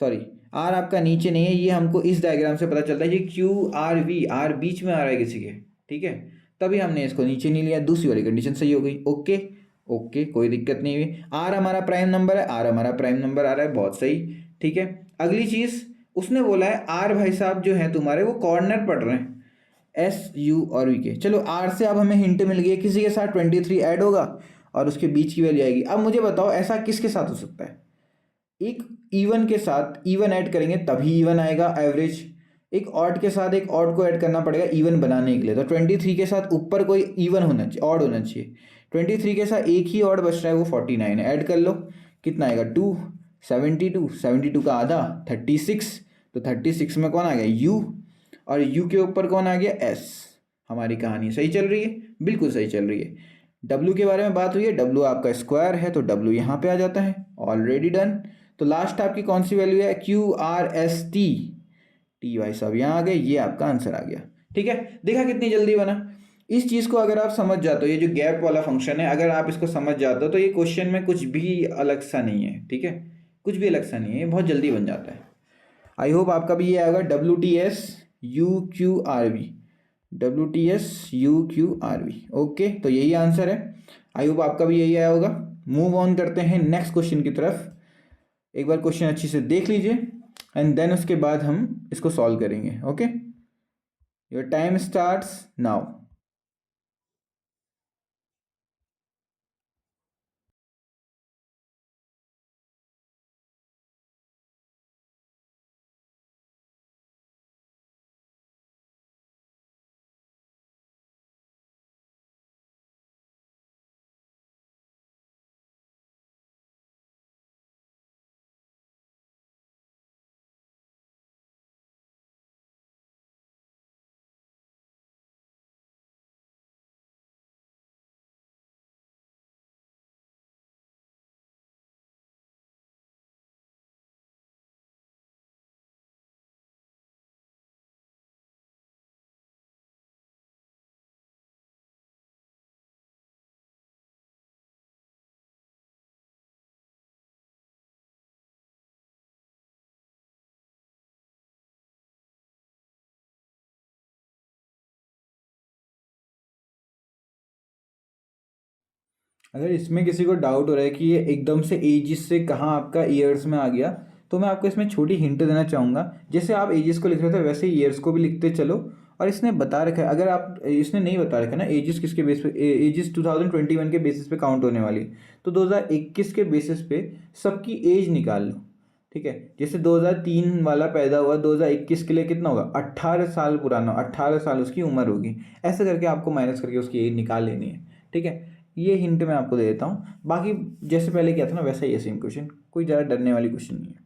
Speaker 1: सॉरी R आपका नीचे नहीं है, ये हमको इस डायग्राम से पता चलता है। ये QRV, R बीच में आ रहा है किसी के, ठीक है, तभी हमने इसको नीचे नहीं लिया। दूसरी वाली कंडीशन सही हो गई। ओके ओके, कोई दिक्कत नहीं हुई। R हमारा प्राइम नंबर है, R हमारा प्राइम नंबर आ रहा है, बहुत सही, ठीक है। अगली चीज़ उसने बोला है R भाई साहब जो है तुम्हारे वो कॉर्नर पड़ रहे हैं, SU और V के। चलो R से अब हमें हिंट मिल गई, किसी के साथ 23 ऐड होगा और उसके बीच की वैल्यू आएगी। अब मुझे बताओ ऐसा किसके साथ हो सकता है? एक इवन के साथ इवन ऐड करेंगे तभी इवन आएगा एवरेज, एक ऑड के साथ एक ऑड को ऐड करना पड़ेगा इवन बनाने के लिए। तो 23 के साथ ऊपर कोई इवन होना चाहिए, ऑड होना चाहिए। 23 के साथ एक ही ऑड बच रहा है, वो 49 है, ऐड कर लो, कितना आएगा? 2, 72, 72 का आधा 36, तो 36 में कौन आ गया? U, और U के ऊपर कौन आ गया? S। हमारी कहानी सही चल रही है, बिल्कुल सही चल रही है। W के बारे में बात हुई है, W आपका स्क्वायर है, तो W यहाँ पे आ जाता है, ऑलरेडी डन। तो लास्ट आपकी कौन सी वैल्यू है? QRST, T भाई साहब यहाँ आ गए, ये आपका आंसर आ गया, ठीक है। देखा कितनी जल्दी बना। इस चीज़ को अगर आप समझ जाते हो, ये जो गैप वाला फंक्शन है, अगर आप इसको समझ जाते हो तो ये क्वेश्चन में कुछ भी अलग सा नहीं है, ठीक है, कुछ भी अलग सा नहीं है, ये बहुत जल्दी बन जाता है। आई होप आपका भी ये आएगा, WTS UQRV, WTS UQRV, okay, तो यही आंसर है। आई होप आपका भी यही आया होगा। मूव ऑन करते हैं नेक्स्ट क्वेश्चन की तरफ। एक बार क्वेश्चन अच्छी से देख लीजिए एंड देन उसके बाद हम इसको सॉल्व करेंगे। Okay, your time starts now. अगर इसमें किसी को डाउट हो रहा है कि ये एकदम से एजिस से कहाँ आपका ईयर्स में आ गया, तो मैं आपको इसमें छोटी हिंट देना चाहूँगा। जैसे आप एजिस को लिख रहे थे वैसे ही ईयर्स को भी लिखते चलो। और इसने बता रखा है, अगर आप, इसने नहीं बता रखा ना एजिस किसके बेस पे, एजिस 2021 के बेसिस पे काउंट होने वाली, तो 2021 के बेसिस पे सबकी एज निकाल लो, ठीक है। जैसे 2003 वाला पैदा हुआ, 2021 के लिए कितना होगा? 18 साल पुराना, 18 साल उसकी उम्र होगी। ऐसे करके आपको माइनस करके उसकी एज निकाल लेनी है, ठीक है। ये हिंट मैं आपको दे देता हूँ, बाकी जैसे पहले किया था ना वैसा ही है सेम क्वेश्चन, कोई ज़्यादा डरने वाली क्वेश्चन नहीं है।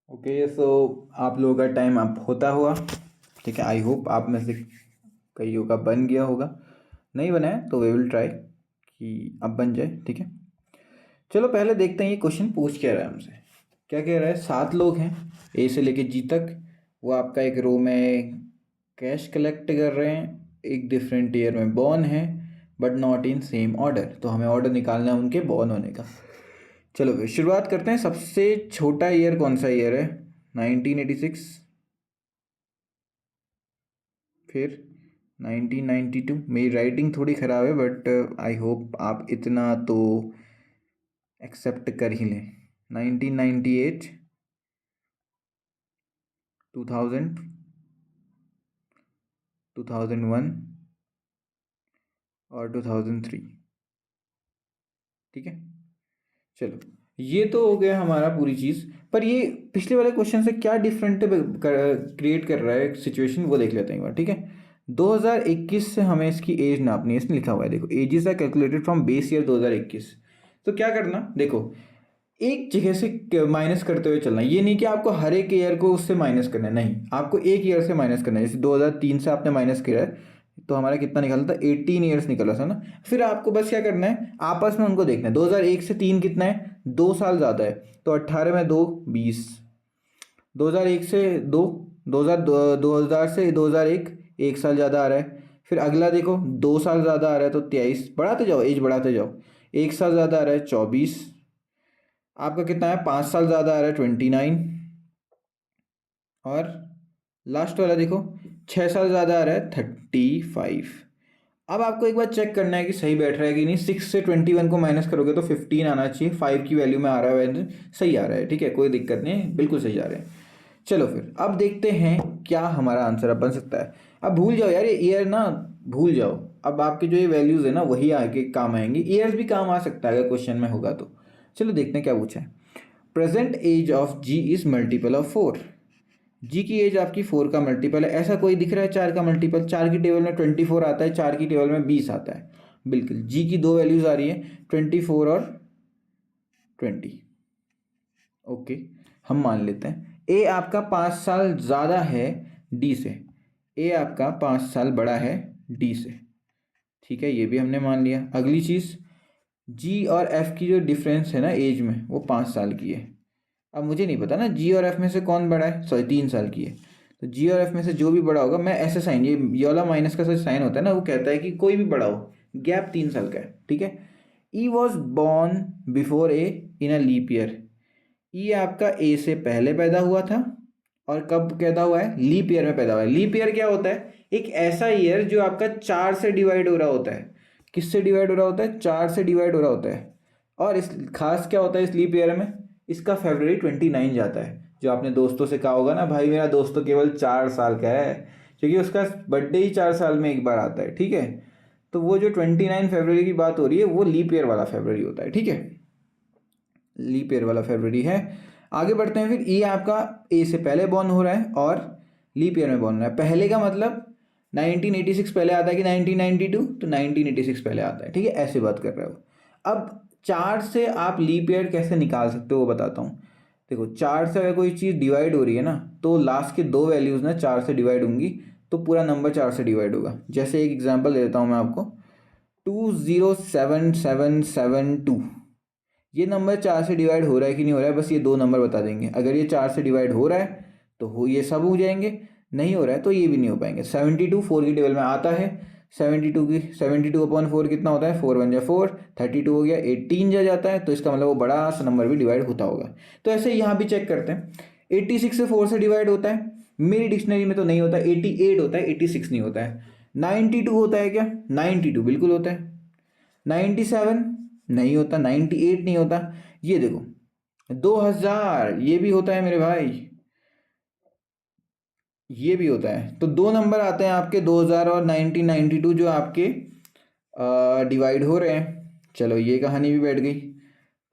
Speaker 1: ओके, सो आप लोगों का टाइम अप होता हुआ, ठीक है। आई होप आप में से कईयों का बन गया होगा, नहीं बना है तो वी विल ट्राई कि अब बन जाए, ठीक है। चलो पहले देखते हैं ये क्वेश्चन पूछ क्या रहा है हमसे। क्या कह रहा है, 7 लोग हैं ए से लेके जी तक, वो आपका एक रो में कैश कलेक्ट कर रहे हैं, एक डिफरेंट ईयर में बॉर्न है but not in same order. तो हमें ऑर्डर निकालना है उनके बॉर्न होने का। चलो फिर शुरुआत करते हैं। सबसे छोटा ईयर कौन सा ईयर है? 1986, फिर 1992। मेरी राइटिंग थोड़ी ख़राब है बट आई होप आप इतना तो एक्सेप्ट कर ही लें। 1998, 2000, 2001 और 2003, ठीक है। चलो ये तो हो गया हमारा पूरी चीज़। पर ये पिछले वाले क्वेश्चन से क्या डिफरेंट क्रिएट कर रहा है सिचुएशन, वो देख लेते हैं एक बार, ठीक है। 2021 से हमें इसकी एज नापनी है। इसमें लिखा हुआ है, देखो, ages are calculated from base year 2021। तो क्या करना, देखो, एक जगह से माइनस करते हुए चलना। ये नहीं कि आपको हर एक ईयर को उससे माइनस करना है, नहीं, आपको एक ईयर से माइनस करना है। जैसे 2003 से आपने माइनस किया है तो हमारा कितना निकला था, 18 ईयर्स निकला था ना। फिर आपको बस क्या करना है, आपस में उनको देखना है। 2001 से 3 कितना है, 2 साल ज़्यादा है, तो 18 में 2, 20। 2001 से 2, 2000 से 2001, 1 साल ज़्यादा आ रहा है। फिर अगला देखो, 2 साल ज़्यादा आ रहा है तो 23, बढ़ाते जाओ, एज बढ़ाते जाओ। 1 साल ज़्यादा आ रहा है, 24। आपका कितना है, 5 साल ज़्यादा आ रहा है, 29। और लास्ट वाला देखो, 6 साल ज़्यादा आ रहा है, 35। अब आपको एक बार चेक करना है कि सही बैठ रहा है कि नहीं। 6 से 21 को माइनस करोगे तो 15 आना चाहिए। 5 की वैल्यू में आ रहा है, सही आ रहा है, ठीक है, कोई दिक्कत नहीं है, बिल्कुल सही आ रहे हैं। चलो फिर अब देखते हैं क्या हमारा आंसर अब बन सकता है। अब भूल जाओ यार, ये ईयर ना भूल जाओ। अब आपके जो ये वैल्यूज़ है ना वही आगे काम आएंगी। ईयर्स भी काम आ सकता है अगर क्वेश्चन में होगा तो। चलो देखते हैं क्या पूछा है। Present age of G is multiple of 4। G की एज आपकी 4 का मल्टीपल है। ऐसा कोई दिख रहा है 4 का मल्टीपल? 4 की टेबल में 24 आता है, 4 की टेबल में 20 आता है। बिल्कुल, जी की दो वैल्यूज आ रही है, 24 और 20। ओके, हम मान लेते हैं ए आपका 5 साल ज़्यादा है डी से। ए आपका 5 साल बड़ा है डी से, ठीक है, ये भी हमने मान लिया। अगली चीज़, जी और एफ की जो डिफरेंस है ना एज में, वो 5 साल की है। अब मुझे नहीं पता ना जी और एफ में से कौन बड़ा है, सॉरी 3 साल की है। तो जी और एफ में से जो भी बड़ा होगा, मैं ऐसे साइन, ये वाला माइनस का सच साइन होता है ना, वो कहता है कि कोई भी बड़ा हो, गैप 3 साल का है, ठीक है। E was born before A in a leap year. E आपका ए से पहले पैदा हुआ था, और कब पैदा हुआ है, लीप ईयर में पैदा हुआ है। लीप ईयर क्या होता है, एक ऐसा ईयर जो आपका 4 से डिवाइड हो रहा होता है। किससे डिवाइड हो रहा होता है, 4 से डिवाइड हो रहा होता है। और इस खास क्या होता है इस लीप ईयर में, इसका February 29 जाता है। जो आपने दोस्तों से कहा होगा ना, भाई मेरा दोस्त तो केवल 4 साल का है, क्योंकि उसका बर्थडे ही 4 साल में एक बार आता है, ठीक है। तो वो जो 29 फरवरी की बात हो रही है, वो लीप ईयर वाला February होता है, ठीक है, लीप ईयर वाला February है। आगे बढ़ते हैं। फिर ये आपका ए से पहले बॉर्न हो रहा है और लीप ईयर में बॉर्न हो रहा है। पहले का मतलब 1986 पहले आता है कि 1992? तो 1986 पहले आता है, ठीक है, ऐसे बात कर रहे हो। अब 4 से आप लीप ईयर कैसे निकाल सकते हो वो बताता हूँ। देखो 4 से अगर कोई चीज़ डिवाइड हो रही है ना, तो लास्ट के 2 वैल्यूज़ ना 4 से डिवाइड होंगी, तो पूरा नंबर 4 से डिवाइड होगा। जैसे एक एग्जांपल देता हूँ मैं आपको, 207772, ये नंबर 4 से डिवाइड हो रहा है कि नहीं हो रहा है, बस ये 2 नंबर बता देंगे। अगर ये 4 से डिवाइड हो रहा है तो ये सब हो जाएंगे, नहीं हो रहा है तो ये भी नहीं हो पाएंगे। 72 4 की टेबल में आता है, 72/4 कितना होता है, 4 1 जा 4, 32 हो गया, 18 जा जाता है, तो इसका मतलब वो बड़ा सा नंबर भी डिवाइड होता होगा। तो ऐसे यहाँ भी चेक करते हैं, 86 से 4 से डिवाइड होता है, मेरी डिक्शनरी में तो नहीं होता, 88 होता है, 86 नहीं होता है। 92 होता है क्या, 92 बिल्कुल होता है। 97 नहीं होता, 98 नहीं होता। ये देखो 2000 ये भी होता है मेरे भाई, ये भी होता है। तो 2 नंबर आते हैं आपके 2000 और 1992 जो आपके डिवाइड हो रहे हैं। चलो ये कहानी भी बैठ गई।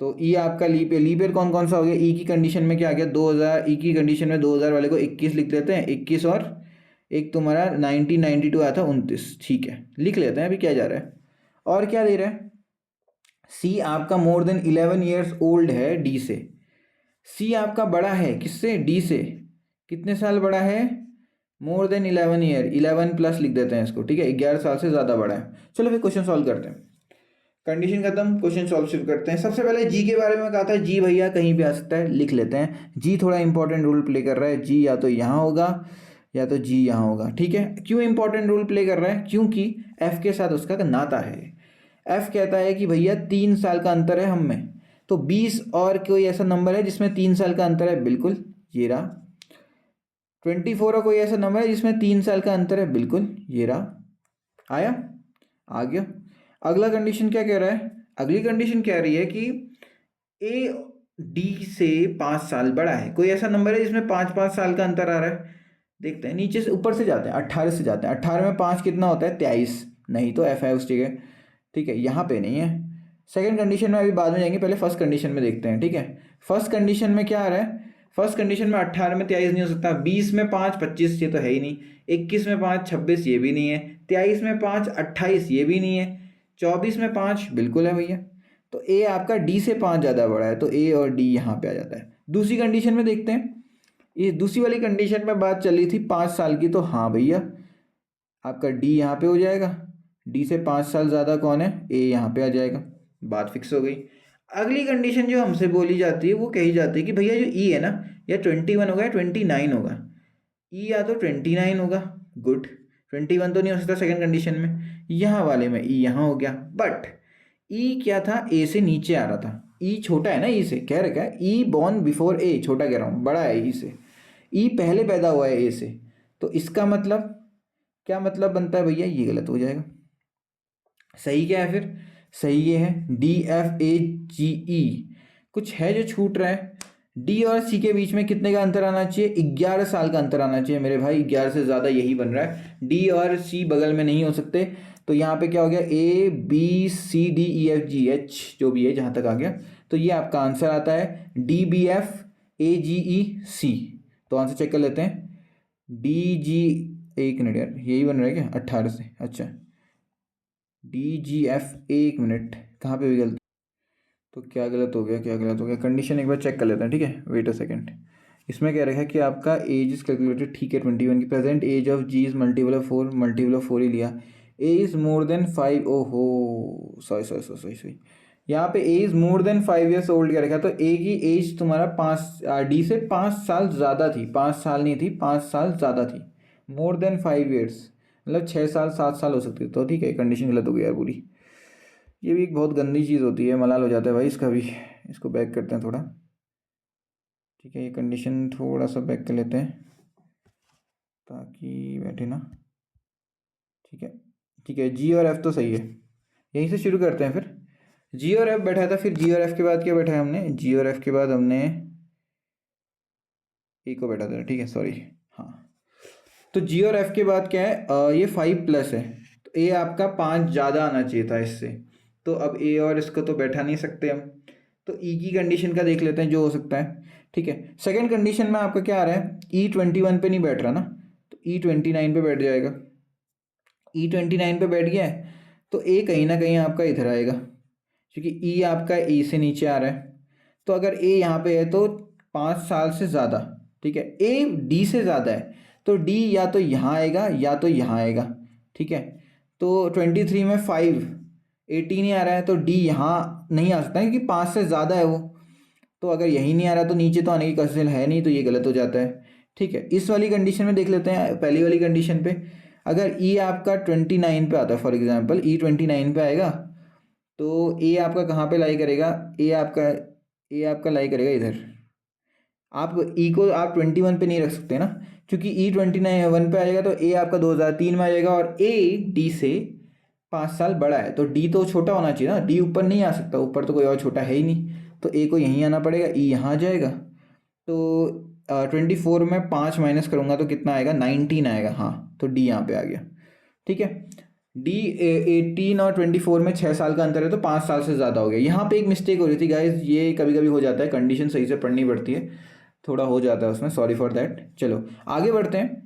Speaker 1: तो ई आपका लीप ईयर कौन कौन सा हो गया, ई की कंडीशन में क्या आ गया 2000, ई की कंडीशन में 2000 वाले को 21 लिख लेते हैं, 21, और एक तुम्हारा 1992 आया था 29, ठीक है लिख लेते हैं। अभी क्या जा रहा है और क्या दे रहा है, सी आपका मोर देन 11 ईयर्स ओल्ड है डी से। सी आपका बड़ा है किससे, डी से, कितने साल बड़ा है, मोर देन 11 ईयर, 11 प्लस लिख देते हैं इसको, ठीक है 11 साल से ज़्यादा बड़ा है। चलो फिर क्वेश्चन सॉल्व करते हैं, कंडीशन खत्म, क्वेश्चन सॉल्व शुरू करते हैं। सबसे पहले जी के बारे में कहा था, जी भैया कहीं भी आ सकता है, लिख लेते हैं। जी थोड़ा इंपॉर्टेंट रोल प्ले कर रहा है, जी या तो यहाँ होगा या तो जी यहाँ होगा, ठीक है। क्यों इंपॉर्टेंट रोल प्ले कर रहा है, क्योंकि एफ के साथ उसका नाता है। एफ कहता है कि भैया 3 साल का अंतर है हम में, तो 20 और कोई ऐसा नंबर है जिसमें 3 साल का अंतर है, बिल्कुल ये रहा। 24 और कोई ऐसा नंबर है जिसमें 3 साल का अंतर है, बिल्कुल ये रहा। आया, आ गया। अगला कंडीशन क्या कह रहा है, अगली कंडीशन कह रही है कि ए डी से 5 साल बड़ा है, कोई ऐसा नंबर है जिसमें 5-5 साल का अंतर आ रहा है। देखते हैं, नीचे से ऊपर से जाते हैं, 18 से जाते हैं। 18 में 5 कितना होता है, 23, नहीं तो एफ है उस जगह, ठीक है यहाँ पे नहीं है। सेकंड कंडीशन में अभी बाद में जाएंगे, पहले फर्स्ट कंडीशन में देखते हैं, ठीक है। फर्स्ट कंडीशन में क्या आ रहा है, फर्स्ट कंडीशन में 18 में 23 नहीं हो सकता, 20 में 5 25 ये तो है ही नहीं, 21 में 5 26 ये भी नहीं है, 23 में 5 28 ये भी नहीं है, 24 में 5 बिल्कुल है भैया। तो ए आपका डी से 5 ज़्यादा बड़ा है, तो ए और डी यहाँ पे आ जाता है। दूसरी कंडीशन में देखते हैं, ये दूसरी वाली कंडीशन में बात चल रही थी 5 साल की, तो हाँ भैया आपका डी यहाँ पे हो जाएगा, डी से 5 साल ज़्यादा कौन है, ए यहाँ पे आ जाएगा, बात फिक्स हो गई। अगली कंडीशन जो हमसे बोली जाती है वो कही जाती है कि भैया जो ई है ना, या 21 होगा या 29 होगा, ई या तो 29 होगा, गुड, 21 तो नहीं हो सकता सेकंड कंडीशन में, यहाँ वाले में ई यहाँ हो गया। बट ई क्या था, ए से नीचे आ रहा था, ई छोटा है ना ई से, कह रखा है ई बॉर्न बिफोर ए, छोटा कह रहा हूँ, बड़ा है ई से, ई पहले पैदा हुआ है ए से, तो इसका मतलब क्या मतलब बनता है भैया, ये गलत हो जाएगा। सही क्या है फिर, सही ये है डी एफ ए जी ई, कुछ है जो छूट रहा है। डी और सी के बीच में कितने का अंतर आना चाहिए, 11 साल का अंतर आना चाहिए मेरे भाई, 11 से ज़्यादा यही बन रहा है, डी और सी बगल में नहीं हो सकते। तो यहाँ पे क्या हो गया, A B C D E F G H जो भी है जहाँ तक आ गया, तो ये आपका आंसर आता है डी बी एफ ए जी ई सी। तो आंसर चेक कर लेते हैं, डी जी, एक मिनट यार यही बन रहा है क्या 18 से, अच्छा डी जी एफ, एक मिनट कहाँ पे भी गलती, तो क्या गलत हो गया, क्या गलत हो गया, कंडीशन एक बार चेक कर लेते हैं, ठीक है वेट अ सेकंड। इसमें कह रखा है कि आपका एज इज कैलकुलेटेड, ठीक है 21 की, present age of G is multiple of 4, multiple of 4 ही लिया, ए इज़ मोर देन 5, ओहो sorry sorry sorry sorry sorry, यहाँ पे A is more than 5 years old क्या रखा, तो ए की एज तुम्हारा 5 डी से 5 साल ज़्यादा थी, 5 साल नहीं थी 5 साल ज़्यादा थी, मोर देन 5 ईयर्स मतलब 6 साल 7 साल हो सकती, तो ठीक है कंडीशन गलत हो गई यार पूरी। ये भी एक बहुत गंदी चीज़ होती है, मलाल हो जाता है भाई इसका भी। इसको बैक करते हैं थोड़ा, ठीक है ये कंडीशन थोड़ा सा बैक कर लेते हैं ताकि बैठे ना, ठीक है ठीक है। जी और एफ तो सही है, यहीं से शुरू करते हैं फिर। जी और एफ बैठा था, फिर जी और एफ के बाद क्या बैठा है हमने, जी और एफ के बाद हमने ए को बैठा था, ठीक है सॉरी हाँ। तो जी और एफ के बाद क्या है, ये 5 प्लस है, तो ए आपका 5 ज़्यादा आना चाहिए था इससे, तो अब ए और इसको तो बैठा नहीं सकते हम, तो ई की कंडीशन का देख लेते हैं जो हो सकता है, ठीक है। सेकंड कंडीशन में आपका क्या आ रहा है, E21 पे नहीं बैठ रहा ना, तो E29 पे बैठ जाएगा, E29 पे बैठ गया है तो ए कहीं ना कहीं आपका इधर आएगा, क्योंकि ई आपका ई से नीचे आ रहा है। तो अगर ए यहाँ पे है तो 5 साल से ज़्यादा, ठीक है, ए डी से ज़्यादा है तो डी या तो यहाँ आएगा या तो यहाँ आएगा, ठीक है। तो 23 में 5 18 ही आ रहा है तो डी यहाँ नहीं आ सकता है, क्योंकि 5 से ज़्यादा है वो। तो अगर यही नहीं आ रहा तो नीचे तो आने की कोशिश है नहीं, तो ये गलत हो जाता है, ठीक है। इस वाली कंडीशन में देख लेते हैं, पहली वाली कंडीशन पे अगर ई आपका 29 पे आता है, फॉर एग्जांपल E29 पे आएगा, तो ए आपका कहाँ पे लाई करेगा, ए आपका लाई करेगा इधर। आप ई को आप 21 पे नहीं रख सकते ना, क्योंकि E29 पे आएगा तो ए आपका 2003 में आ जाएगा, और ए डी से 5 साल बड़ा है तो डी तो छोटा होना चाहिए ना, डी ऊपर नहीं आ सकता, ऊपर तो कोई और छोटा है ही नहीं, तो ए को यहीं आना पड़ेगा, ई यहाँ आ जाएगा। तो 24 में 5 माइनस करूँगा तो कितना आएगा, 19 आएगा, हाँ, तो डी यहाँ पे आ गया, ठीक है। डी 18 और 24 में 6 साल का अंतर है तो 5 साल से ज़्यादा हो गया। यहाँ पे एक मिस्टेक हो रही थी गाइज, ये कभी कभी हो जाता है, कंडीशन सही से पढ़नी पड़ती है, थोड़ा हो जाता है उसमें, सॉरी फॉर दैट। चलो आगे बढ़ते हैं।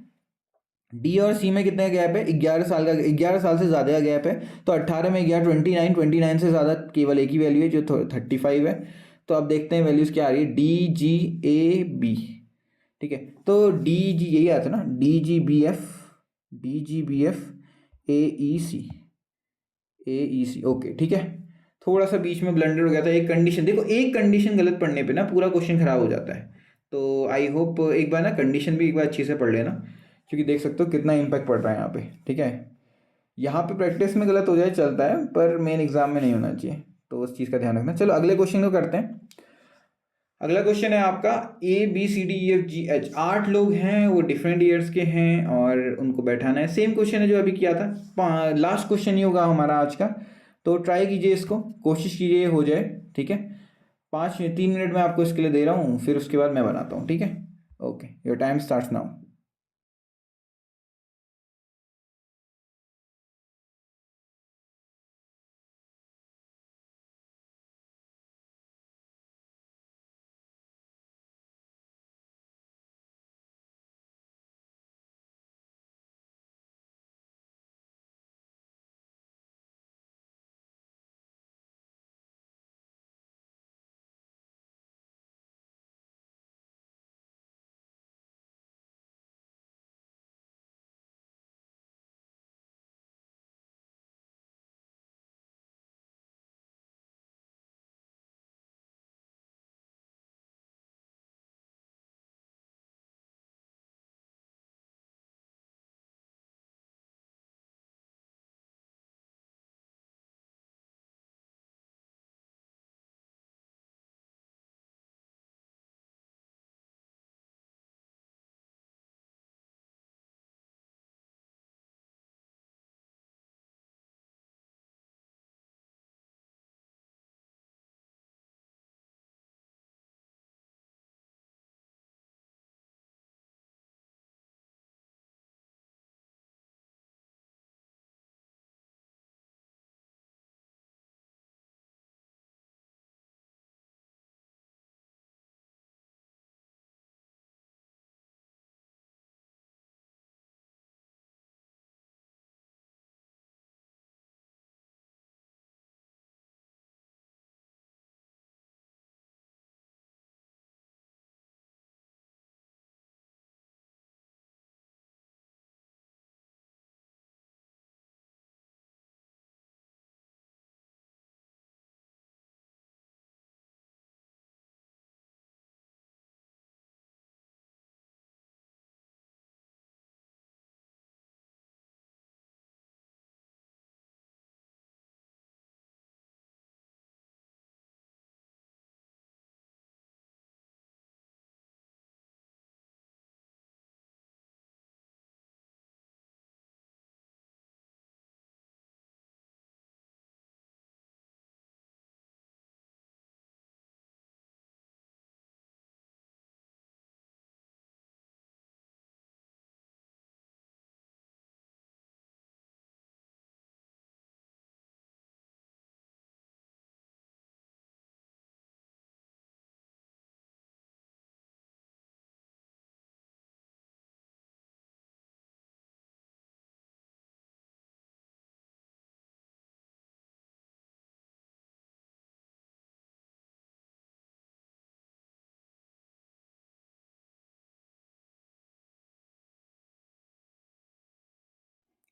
Speaker 1: डी और सी में कितने का गैप है, 11 साल का, 11 साल से ज़्यादा का गैप है। तो 18 में 11 29 से ज़्यादा केवल एक ही वैल्यू है जो 35 है। तो अब देखते हैं वैल्यूज़ क्या आ रही है, डी जी ए बी, ठीक है। तो डी जी यही आता है ना, D G B F A E C, okay, ठीक है। थोड़ा सा बीच में ब्लंडर हो गया था, एक कंडीशन देखो, एक कंडीशन गलत पढ़ने पे ना पूरा क्वेश्चन खराब हो जाता है। तो आई होप एक बार ना कंडीशन भी एक बार अच्छी से पढ़ लेना, क्योंकि देख सकते हो कितना इम्पैक्ट पड़ रहा है यहाँ पे, ठीक है। यहाँ पे प्रैक्टिस में गलत हो जाए चलता है, पर मेन एग्जाम में नहीं होना चाहिए, तो उस चीज़ का ध्यान रखना। चलो अगले क्वेश्चन को करते हैं। अगला क्वेश्चन है आपका, ABCDEFGH 8 लोग हैं, वो डिफरेंट ईयर्स के हैं और उनको बैठाना है। सेम क्वेश्चन है जो अभी किया था, लास्ट क्वेश्चन ही होगा हमारा आज का, तो ट्राई कीजिए इसको, कोशिश कीजिए हो जाए, ठीक है। 3 मिनट में आपको इसके लिए दे रहा हूँ, फिर उसके बाद मैं बनाता हूँ, ठीक है। Okay, your time starts now.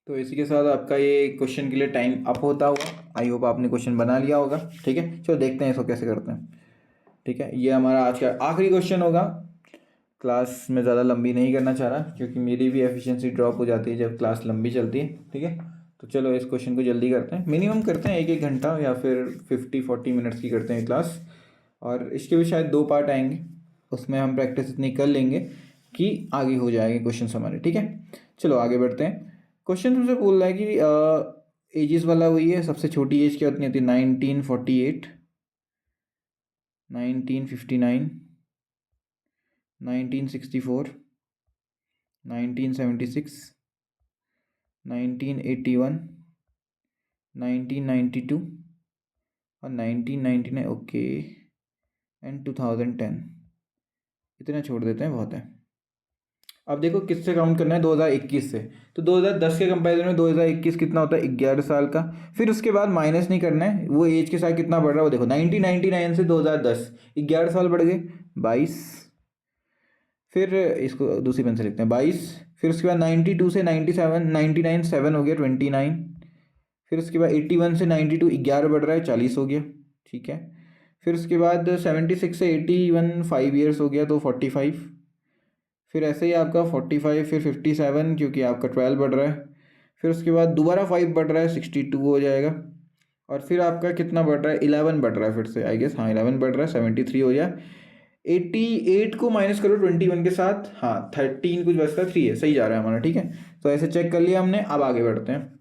Speaker 1: तो इसी के साथ आपका ये क्वेश्चन के लिए टाइम अप होता हुआ, आई होप आपने क्वेश्चन बना लिया होगा। ठीक है, चलो देखते हैं इसको कैसे करते हैं। ठीक है, ये हमारा आज का आखिरी क्वेश्चन होगा। क्लास में ज़्यादा लंबी नहीं करना चाह रहा, क्योंकि मेरी भी एफिशिएंसी ड्रॉप हो जाती है जब क्लास लंबी चलती है। ठीक है, तो चलो इस क्वेश्चन को जल्दी करते हैं। मिनिमम करते हैं 1-1 घंटा, या फिर 50-40 मिनट्स की करते हैं क्लास। और इसके भी शायद 2 पार्ट आएंगे, उसमें हम प्रैक्टिस इतनी कर लेंगे कि आगे हो जाएंगे क्वेश्चन हमारे। ठीक है, चलो आगे बढ़ते हैं। क्वेश्चन तुमसे बोल रहा है कि एजेस वाला वही है। सबसे छोटी एज क्या होती है? 1948, 1959, 1964, 1976, 1981, 1992 और 1999, ओके, एंड 2010। इतना छोड़ देते हैं, बहुत है। अब देखो किससे काउंट करना है, 2021 से। तो 2010 के कंपैरिजन में 2021 कितना होता है? 11 साल का। फिर उसके बाद माइनस नहीं करना है, वो एज के साथ कितना बढ़ रहा है वो देखो। 1999 से 2010 11 साल बढ़ गए, 22। फिर इसको दूसरी पेन से लिखते हैं, 22। फिर उसके बाद 92 से 97, 99 7 हो गया, 29। फिर उसके बाद 81 से 92 11 बढ़ रहा है, 40 हो गया। ठीक है, फिर उसके बाद 76 से 81 5 ईयर्स हो गया, तो 45। फिर ऐसे ही आपका 45, फिर 57, क्योंकि आपका 12 बढ़ रहा है। फिर उसके बाद दोबारा 5 बढ़ रहा है, 62 हो जाएगा। और फिर आपका कितना बढ़ रहा है? 11 बढ़ रहा है फिर से, आई गेस, हाँ 11 बढ़ रहा है, 73 हो जाए। 88 को माइनस करो 21 के साथ, हाँ 13 कुछ बचता है, 3 है, सही जा रहा है हमारा। ठीक है, तो ऐसे चेक कर लिया हमने। अब आगे बढ़ते हैं,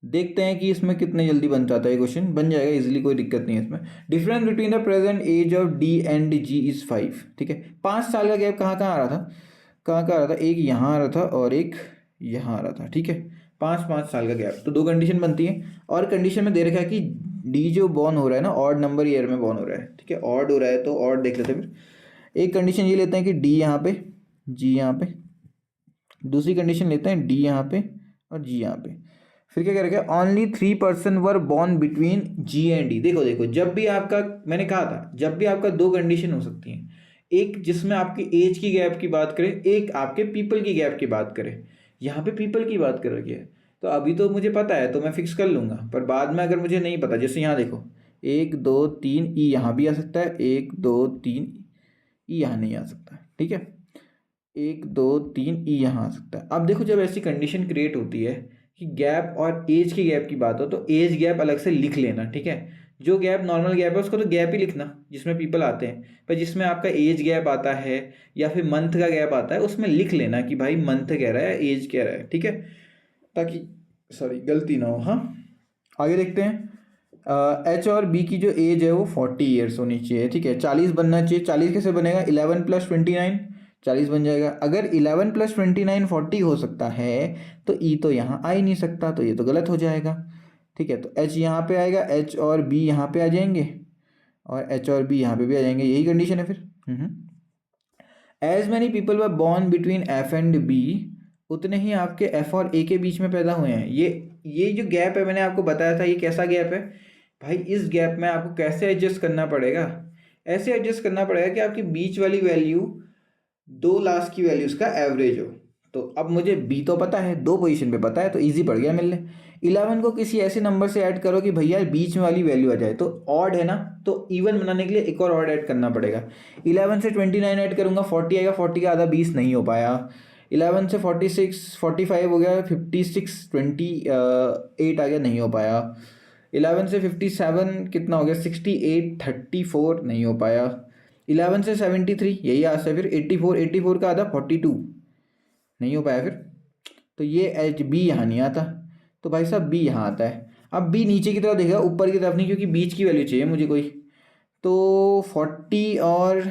Speaker 1: देखते हैं कि इसमें कितने जल्दी बन जाता है। क्वेश्चन बन जाएगा इजीली, कोई दिक्कत नहीं है इसमें। Difference between the present age of D and G is 5। ठीक है, 5 साल का गैप कहाँ कहाँ आ रहा था? कहाँ कहाँ आ रहा था? एक यहाँ आ रहा था और एक यहाँ आ रहा था। ठीक है, 5-5 साल का गैप। तो 2 कंडीशन बनती है, और कंडीशन में दे रखा है कि डी जो बॉर्न हो रहा है ना, ऑड नंबर ईयर में बॉर्न हो रहा है। ठीक है, ऑड हो रहा है तो ऑड देख लेते हैं। फिर एक कंडीशन ये लेते हैं कि डी यहाँ पे, जी यहाँ पे। दूसरी कंडीशन लेते हैं डी यहाँ पे और जी यहाँ पे। फिर क्या करेगा? Only 3% were born between ji and D. देखो देखो, जब भी आपका, मैंने कहा था जब भी आपका 2 कंडीशन हो सकती हैं, एक जिसमें आपकी एज की गैप की बात करें, एक आपके पीपल की गैप की बात करें। यहाँ पे पीपल की बात कर रखी है, तो अभी तो मुझे पता है तो मैं फिक्स कर लूँगा, पर बाद में अगर मुझे नहीं पता, जैसे यहाँ देखो 1 2 3 ई यहाँ भी आ सकता है, 1 2 3 ई यहाँ नहीं आ सकता। ठीक है, 1 2 3 ई यहाँ आ सकता है। अब देखो, जब ऐसी कंडीशन क्रिएट होती है कि गैप और एज की गैप की बात हो, तो एज गैप अलग से लिख लेना। ठीक है, जो गैप नॉर्मल गैप है उसको तो गैप ही लिखना जिसमें पीपल आते हैं, पर जिसमें आपका एज गैप आता है या फिर मंथ का गैप आता है, उसमें लिख लेना कि भाई मंथ कह रहा है, एज कह रहा है। ठीक है, ताकि सॉरी गलती ना हो। हाँ, आगे देखते हैं। एच और बी की जो एज है वो 40 ईयर्स होनी चाहिए। ठीक है, 40 बनना चाहिए। 40 कैसे बनेगा? 11 + 29 40 बन जाएगा। अगर 11 + 29 40 हो सकता है, तो ई तो यहाँ आ ही नहीं सकता, तो ये तो गलत हो जाएगा। ठीक है, तो एच यहाँ पे आएगा, एच और बी यहाँ पे आ जाएंगे, और एच और बी यहाँ पे भी आ जाएंगे। यही कंडीशन है फिर। As many people were born between F and B, उतने ही आपके एफ और ए के बीच में पैदा हुए हैं। ये जो गैप है मैंने आपको बताया था, ये कैसा गैप है भाई? इस गैप में आपको कैसे एडजस्ट करना पड़ेगा? ऐसे एडजस्ट करना पड़ेगा कि आपकी बीच वाली वैल्यू 2 लास्ट की वैल्यूज का एवरेज हो। तो अब मुझे बी तो पता है, 2 पोजीशन पे पता है, तो इजी पड़ गया मिलने। 11 को किसी ऐसे नंबर से ऐड करो कि भैया बीच में वाली वैल्यू आ जाए, तो ऑड है ना, तो इवन बनाने के लिए एक और ऑड ऐड करना पड़ेगा। 11 से 29 ऐड करूंगा, 40 आएगा, 40 का आधा 20 नहीं हो पाया। 11 से 46 45 हो गया, 56 28 आ गया, नहीं हो पाया। 11 से 57 कितना हो गया? 68 34 नहीं हो पाया। 11 से 73 यही आंसर है। फिर 84 का आधा 42 नहीं हो पाया। फिर तो ये एच बी यहाँ नहीं आता, तो भाई साहब बी यहाँ आता है। अब बी नीचे की तरफ देखेगा, ऊपर की तरफ नहीं, क्योंकि बीच की वैल्यू चाहिए मुझे कोई। तो 40 और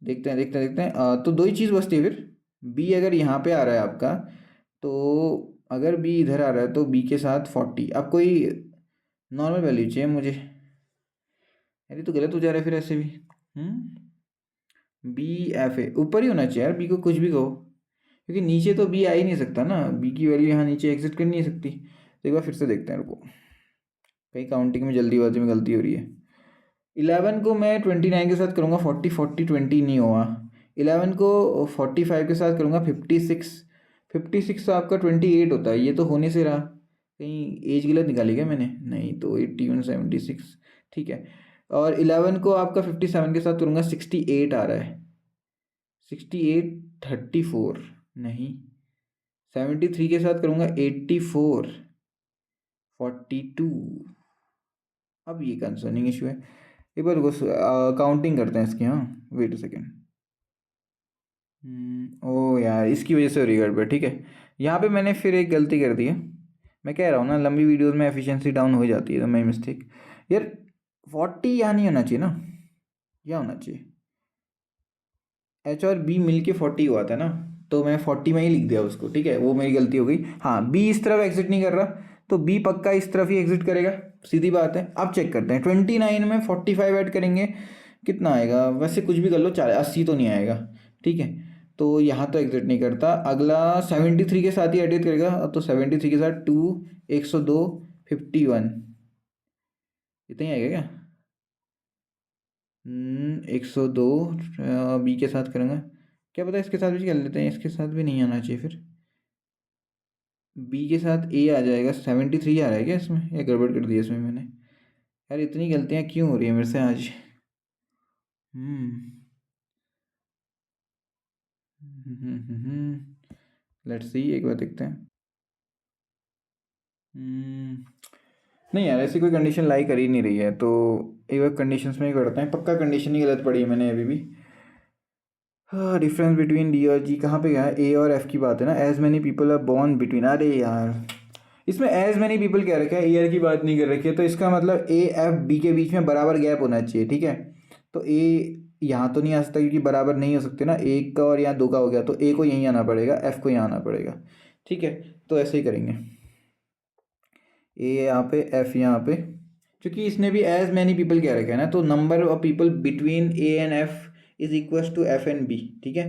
Speaker 1: देखते हैं तो 2 ही चीज़ बचती है फिर। बी अगर यहाँ पे आ रहा है आपका, तो अगर बी इधर आ रहा है तो बी के साथ 40। अब कोई नॉर्मल वैल्यू चाहिए मुझे। अरे तो गलत हो जा रहा है फिर ऐसे भी। बी एफ ए ऊपर ही होना चाहिए यार, बी को कुछ भी कहो, क्योंकि नीचे तो बी आ ही नहीं सकता ना, बी की वैल्यू यहाँ नीचे एग्जिट कर नहीं सकती। तो एक बार फिर से देखते हैं, रुको, कहीं काउंटिंग में जल्दीबाजी में गलती हो रही है। 11 को मैं 29 के साथ करूँगा, 40 40 20 नहीं होगा। 11 को 45 के साथ करूँगा, 56 56 आपका 28 होता है, ये तो होने से रहा। कहीं एज गलत निकाली क्या मैंने? नहीं, तो 81 76 ठीक है। और 11 को आपका 57 के साथ करूँगा, 68 आ रहा है। 68 34 नहीं, 73 के साथ करूँगा 84 42। अब ये कंसर्निंग इशू है, एक बार काउंटिंग करते हैं इसकी। हाँ वेट अ सेकेंड। ओ यार, इसकी वजह से हो रही है गड़बड़। ठीक है, यहाँ पे मैंने फिर एक गलती कर दी है। मैं कह रहा हूँ ना, लंबी वीडियोस में एफिशिएंसी डाउन हो जाती है, तो मैं मिस्टेक यार। 40 यहाँ नहीं होना चाहिए ना, यहाँ होना चाहिए। एच और बी मिल के 40 हुआ था ना, तो मैं 40 में ही लिख दिया उसको। ठीक है, वो मेरी गलती हो गई। हाँ, बी इस तरफ एग्जिट नहीं कर रहा, तो बी पक्का इस तरफ ही एग्जिट करेगा, सीधी बात है। अब चेक करते हैं, 29 में 45 ऐड करेंगे, कितना आएगा? वैसे कुछ भी कर लो, 80 तो नहीं आएगा। ठीक है, तो यहाँ तो एग्जिट नहीं करता। अगला 73 के साथ ही एडिट करेगा, तो 73 के साथ 2 102 51 इतना ही आएगा क्या? 102 बी के साथ करूँगा, क्या पता इसके साथ भी कर लेते हैं, इसके साथ भी नहीं आना चाहिए फिर। बी के साथ ए आ जाएगा, 73 आ रहा है क्या इसमें, या गड़बड़ कर दिया इसमें मैंने? यार इतनी गलतियाँ क्यों हो रही है मेरे से आज? लेट्स सी, एक बार देखते हैं। नहीं यार, ऐसी कोई कंडीशन लाई कर ही नहीं रही है, तो एक बार कंडीशंस में ही करते हैं। पक्का कंडीशन ही गलत पड़ी है मैंने अभी भी। हाँ, डिफरेंस बिटवीन डी और जी कहाँ पे गया है? ए और एफ की बात है ना, as many people are born between. अरे यार, इसमें एज मैनी पीपल कह रखा है, ईयर की बात नहीं कर रखी है, तो इसका मतलब ए एफ बी के बीच में बराबर गैप होना चाहिए। ठीक है, तो ए यहाँ तो नहीं आ सकता, क्योंकि बराबर नहीं हो सकते ना, एक का और यहाँ दो का हो गया, तो ए को यहीं आना पड़ेगा, एफ को यहाँ आना पड़ेगा। ठीक है, तो ऐसे ही करेंगे, ए यहाँ पे, एफ यहाँ पे। क्योंकि इसने भी एज मैनी पीपल कह रखा है ना, तो number of people between A and F is equal to F and B. ठीक है,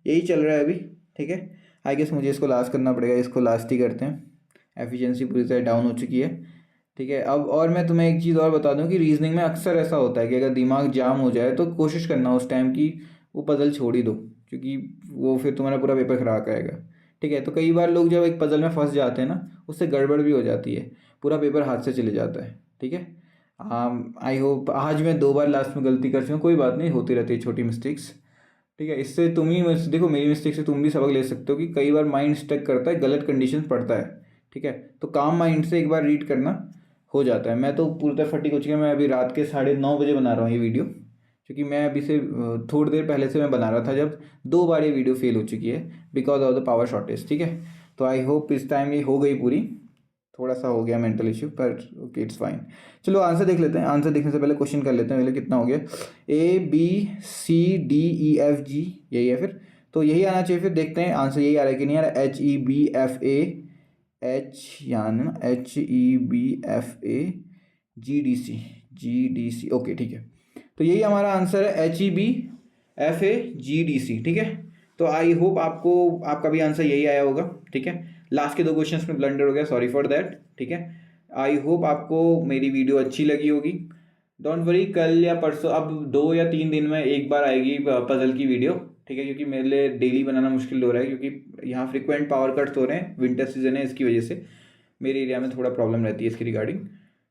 Speaker 1: यही चल रहा है अभी। ठीक है, आई गेस मुझे इसको लास्ट करना पड़ेगा, इसको लास्ट ही करते हैं। एफिशिएंसी पूरी तरह डाउन हो चुकी है। ठीक है, अब और मैं तुम्हें एक चीज़ और बता दूं कि रीजनिंग में अक्सर ऐसा होता है कि अगर दिमाग जाम हो जाए, तो कोशिश करना उस टाइम की वो पजल छोड़ ही दो, क्योंकि वो फिर तुम्हारा पूरा पेपर खराब करेगा। ठीक है, तो कई बार लोग जब एक पजल में फंस जाते हैं ना, उससे गड़बड़ भी हो जाती है, पूरा पेपर हाथ से चले जाता है। ठीक है, आई होप आज मैं 2 बार लास्ट में गलती कर चुका हूँ, कोई बात नहीं, होती रहती है छोटी मिस्टेक्स। ठीक है, इससे तुम ही देखो, मेरी मिस्टेक से तुम भी सबक ले सकते हो कि कई बार माइंड स्टक करता है, गलत कंडीशन पड़ता है। ठीक है, तो काम माइंड से एक बार रीड करना हो जाता है। मैं तो पूरी तरह फटी हो चुकी है, मैं अभी रात के 9:30 बजे बना रहा हूँ ये वीडियो, क्योंकि मैं अभी से थोड़ी देर पहले से मैं बना रहा था, जब 2 बार ये वीडियो फेल हो चुकी है because of the power shortage. ठीक है, तो आई होप इस टाइम ये हो गई पूरी। थोड़ा सा हो गया मेंटल इश्यू, पर ओके इट्स फाइन। चलो आंसर देख लेते हैं। आंसर देखने से पहले क्वेश्चन कर लेते हैं पहले, कितना हो गया? A B C D E F G, यही है फिर, तो यही आना चाहिए। फिर देखते हैं आंसर यही आ रहा है कि नहीं आ रहा। H E B F A, H यानी ना H E B F A G D C, okay ठीक है, तो यही हमारा आंसर है, H E B F A G D C. ठीक है, तो आई होप आपको आपका भी आंसर यही आया होगा। ठीक है, लास्ट के 2 क्वेश्चंस में ब्लंडर हो गया, सॉरी फॉर दैट। ठीक है, आई होप आपको मेरी वीडियो अच्छी लगी होगी। डोंट वरी, कल या परसों, अब 2 या 3 दिन में एक बार आएगी पजल की वीडियो। ठीक है, क्योंकि मेरे लिए डेली बनाना मुश्किल हो रहा है, क्योंकि यहाँ फ्रिक्वेंट पावर कट्स हो रहे हैं, विंटर सीजन है, इसकी वजह से मेरे एरिया में थोड़ा प्रॉब्लम रहती है इसकी रिगार्डिंग।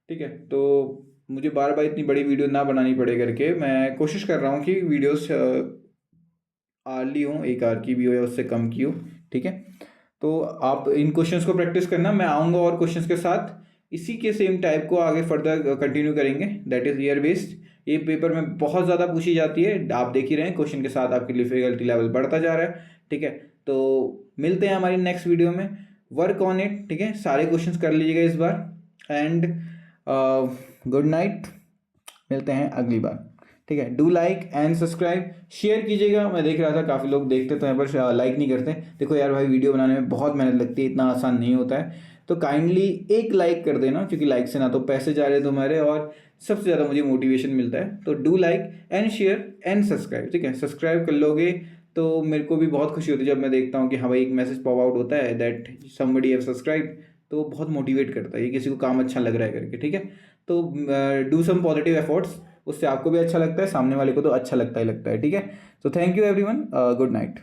Speaker 1: ठीक है, तो मुझे बार बार इतनी बड़ी वीडियो ना बनानी पड़े करके मैं कोशिश कर रहा हूँ कि वीडियोस आर्ली हो, 1 आवर की भी हो या उससे कम की हो। ठीक है, तो आप इन क्वेश्चंस को प्रैक्टिस करना, मैं आऊँगा और क्वेश्चंस के साथ इसी के सेम टाइप को आगे फर्दर कंटिन्यू करेंगे, दैट इज़ ईयर बेस्ड। ये पेपर में बहुत ज़्यादा पूछी जाती है, आप देख ही रहे हैं, क्वेश्चन के साथ आपकी डिफिकल्टी लेवल बढ़ता जा रहा है। ठीक है, तो मिलते हैं हमारी नेक्स्ट वीडियो में, वर्क ऑन इट। ठीक है, सारे क्वेश्चंस कर लीजिएगा इस बार, एंड गुड नाइट, मिलते हैं अगली बार। ठीक है, do like and subscribe, share कीजिएगा। मैं देख रहा था काफ़ी लोग देखते तो हैं पर लाइक नहीं करते। देखो यार भाई, वीडियो बनाने में बहुत मेहनत लगती है, इतना आसान नहीं होता है, तो काइंडली एक लाइक कर देना, क्योंकि लाइक से ना तो पैसे जा रहे हैं तुम्हारे, और सबसे ज़्यादा मुझे मोटिवेशन मिलता है। तो do like and share and subscribe. ठीक है, सब्सक्राइब कर लोगे तो मेरे को भी बहुत खुशी होती है जब मैं देखता हूँ कि हाँ भाई, एक मैसेज पॉप आउट होता है दैट समबडी हैव सब्सक्राइब, तो बहुत मोटिवेट करता है, ये किसी को काम अच्छा लग रहा है करके। ठीक है, तो डू सम पॉजिटिव एफर्ट्स, उससे आपको भी अच्छा लगता है, सामने वाले को तो अच्छा लगता ही लगता है। ठीक है, तो thank you everyone, good night.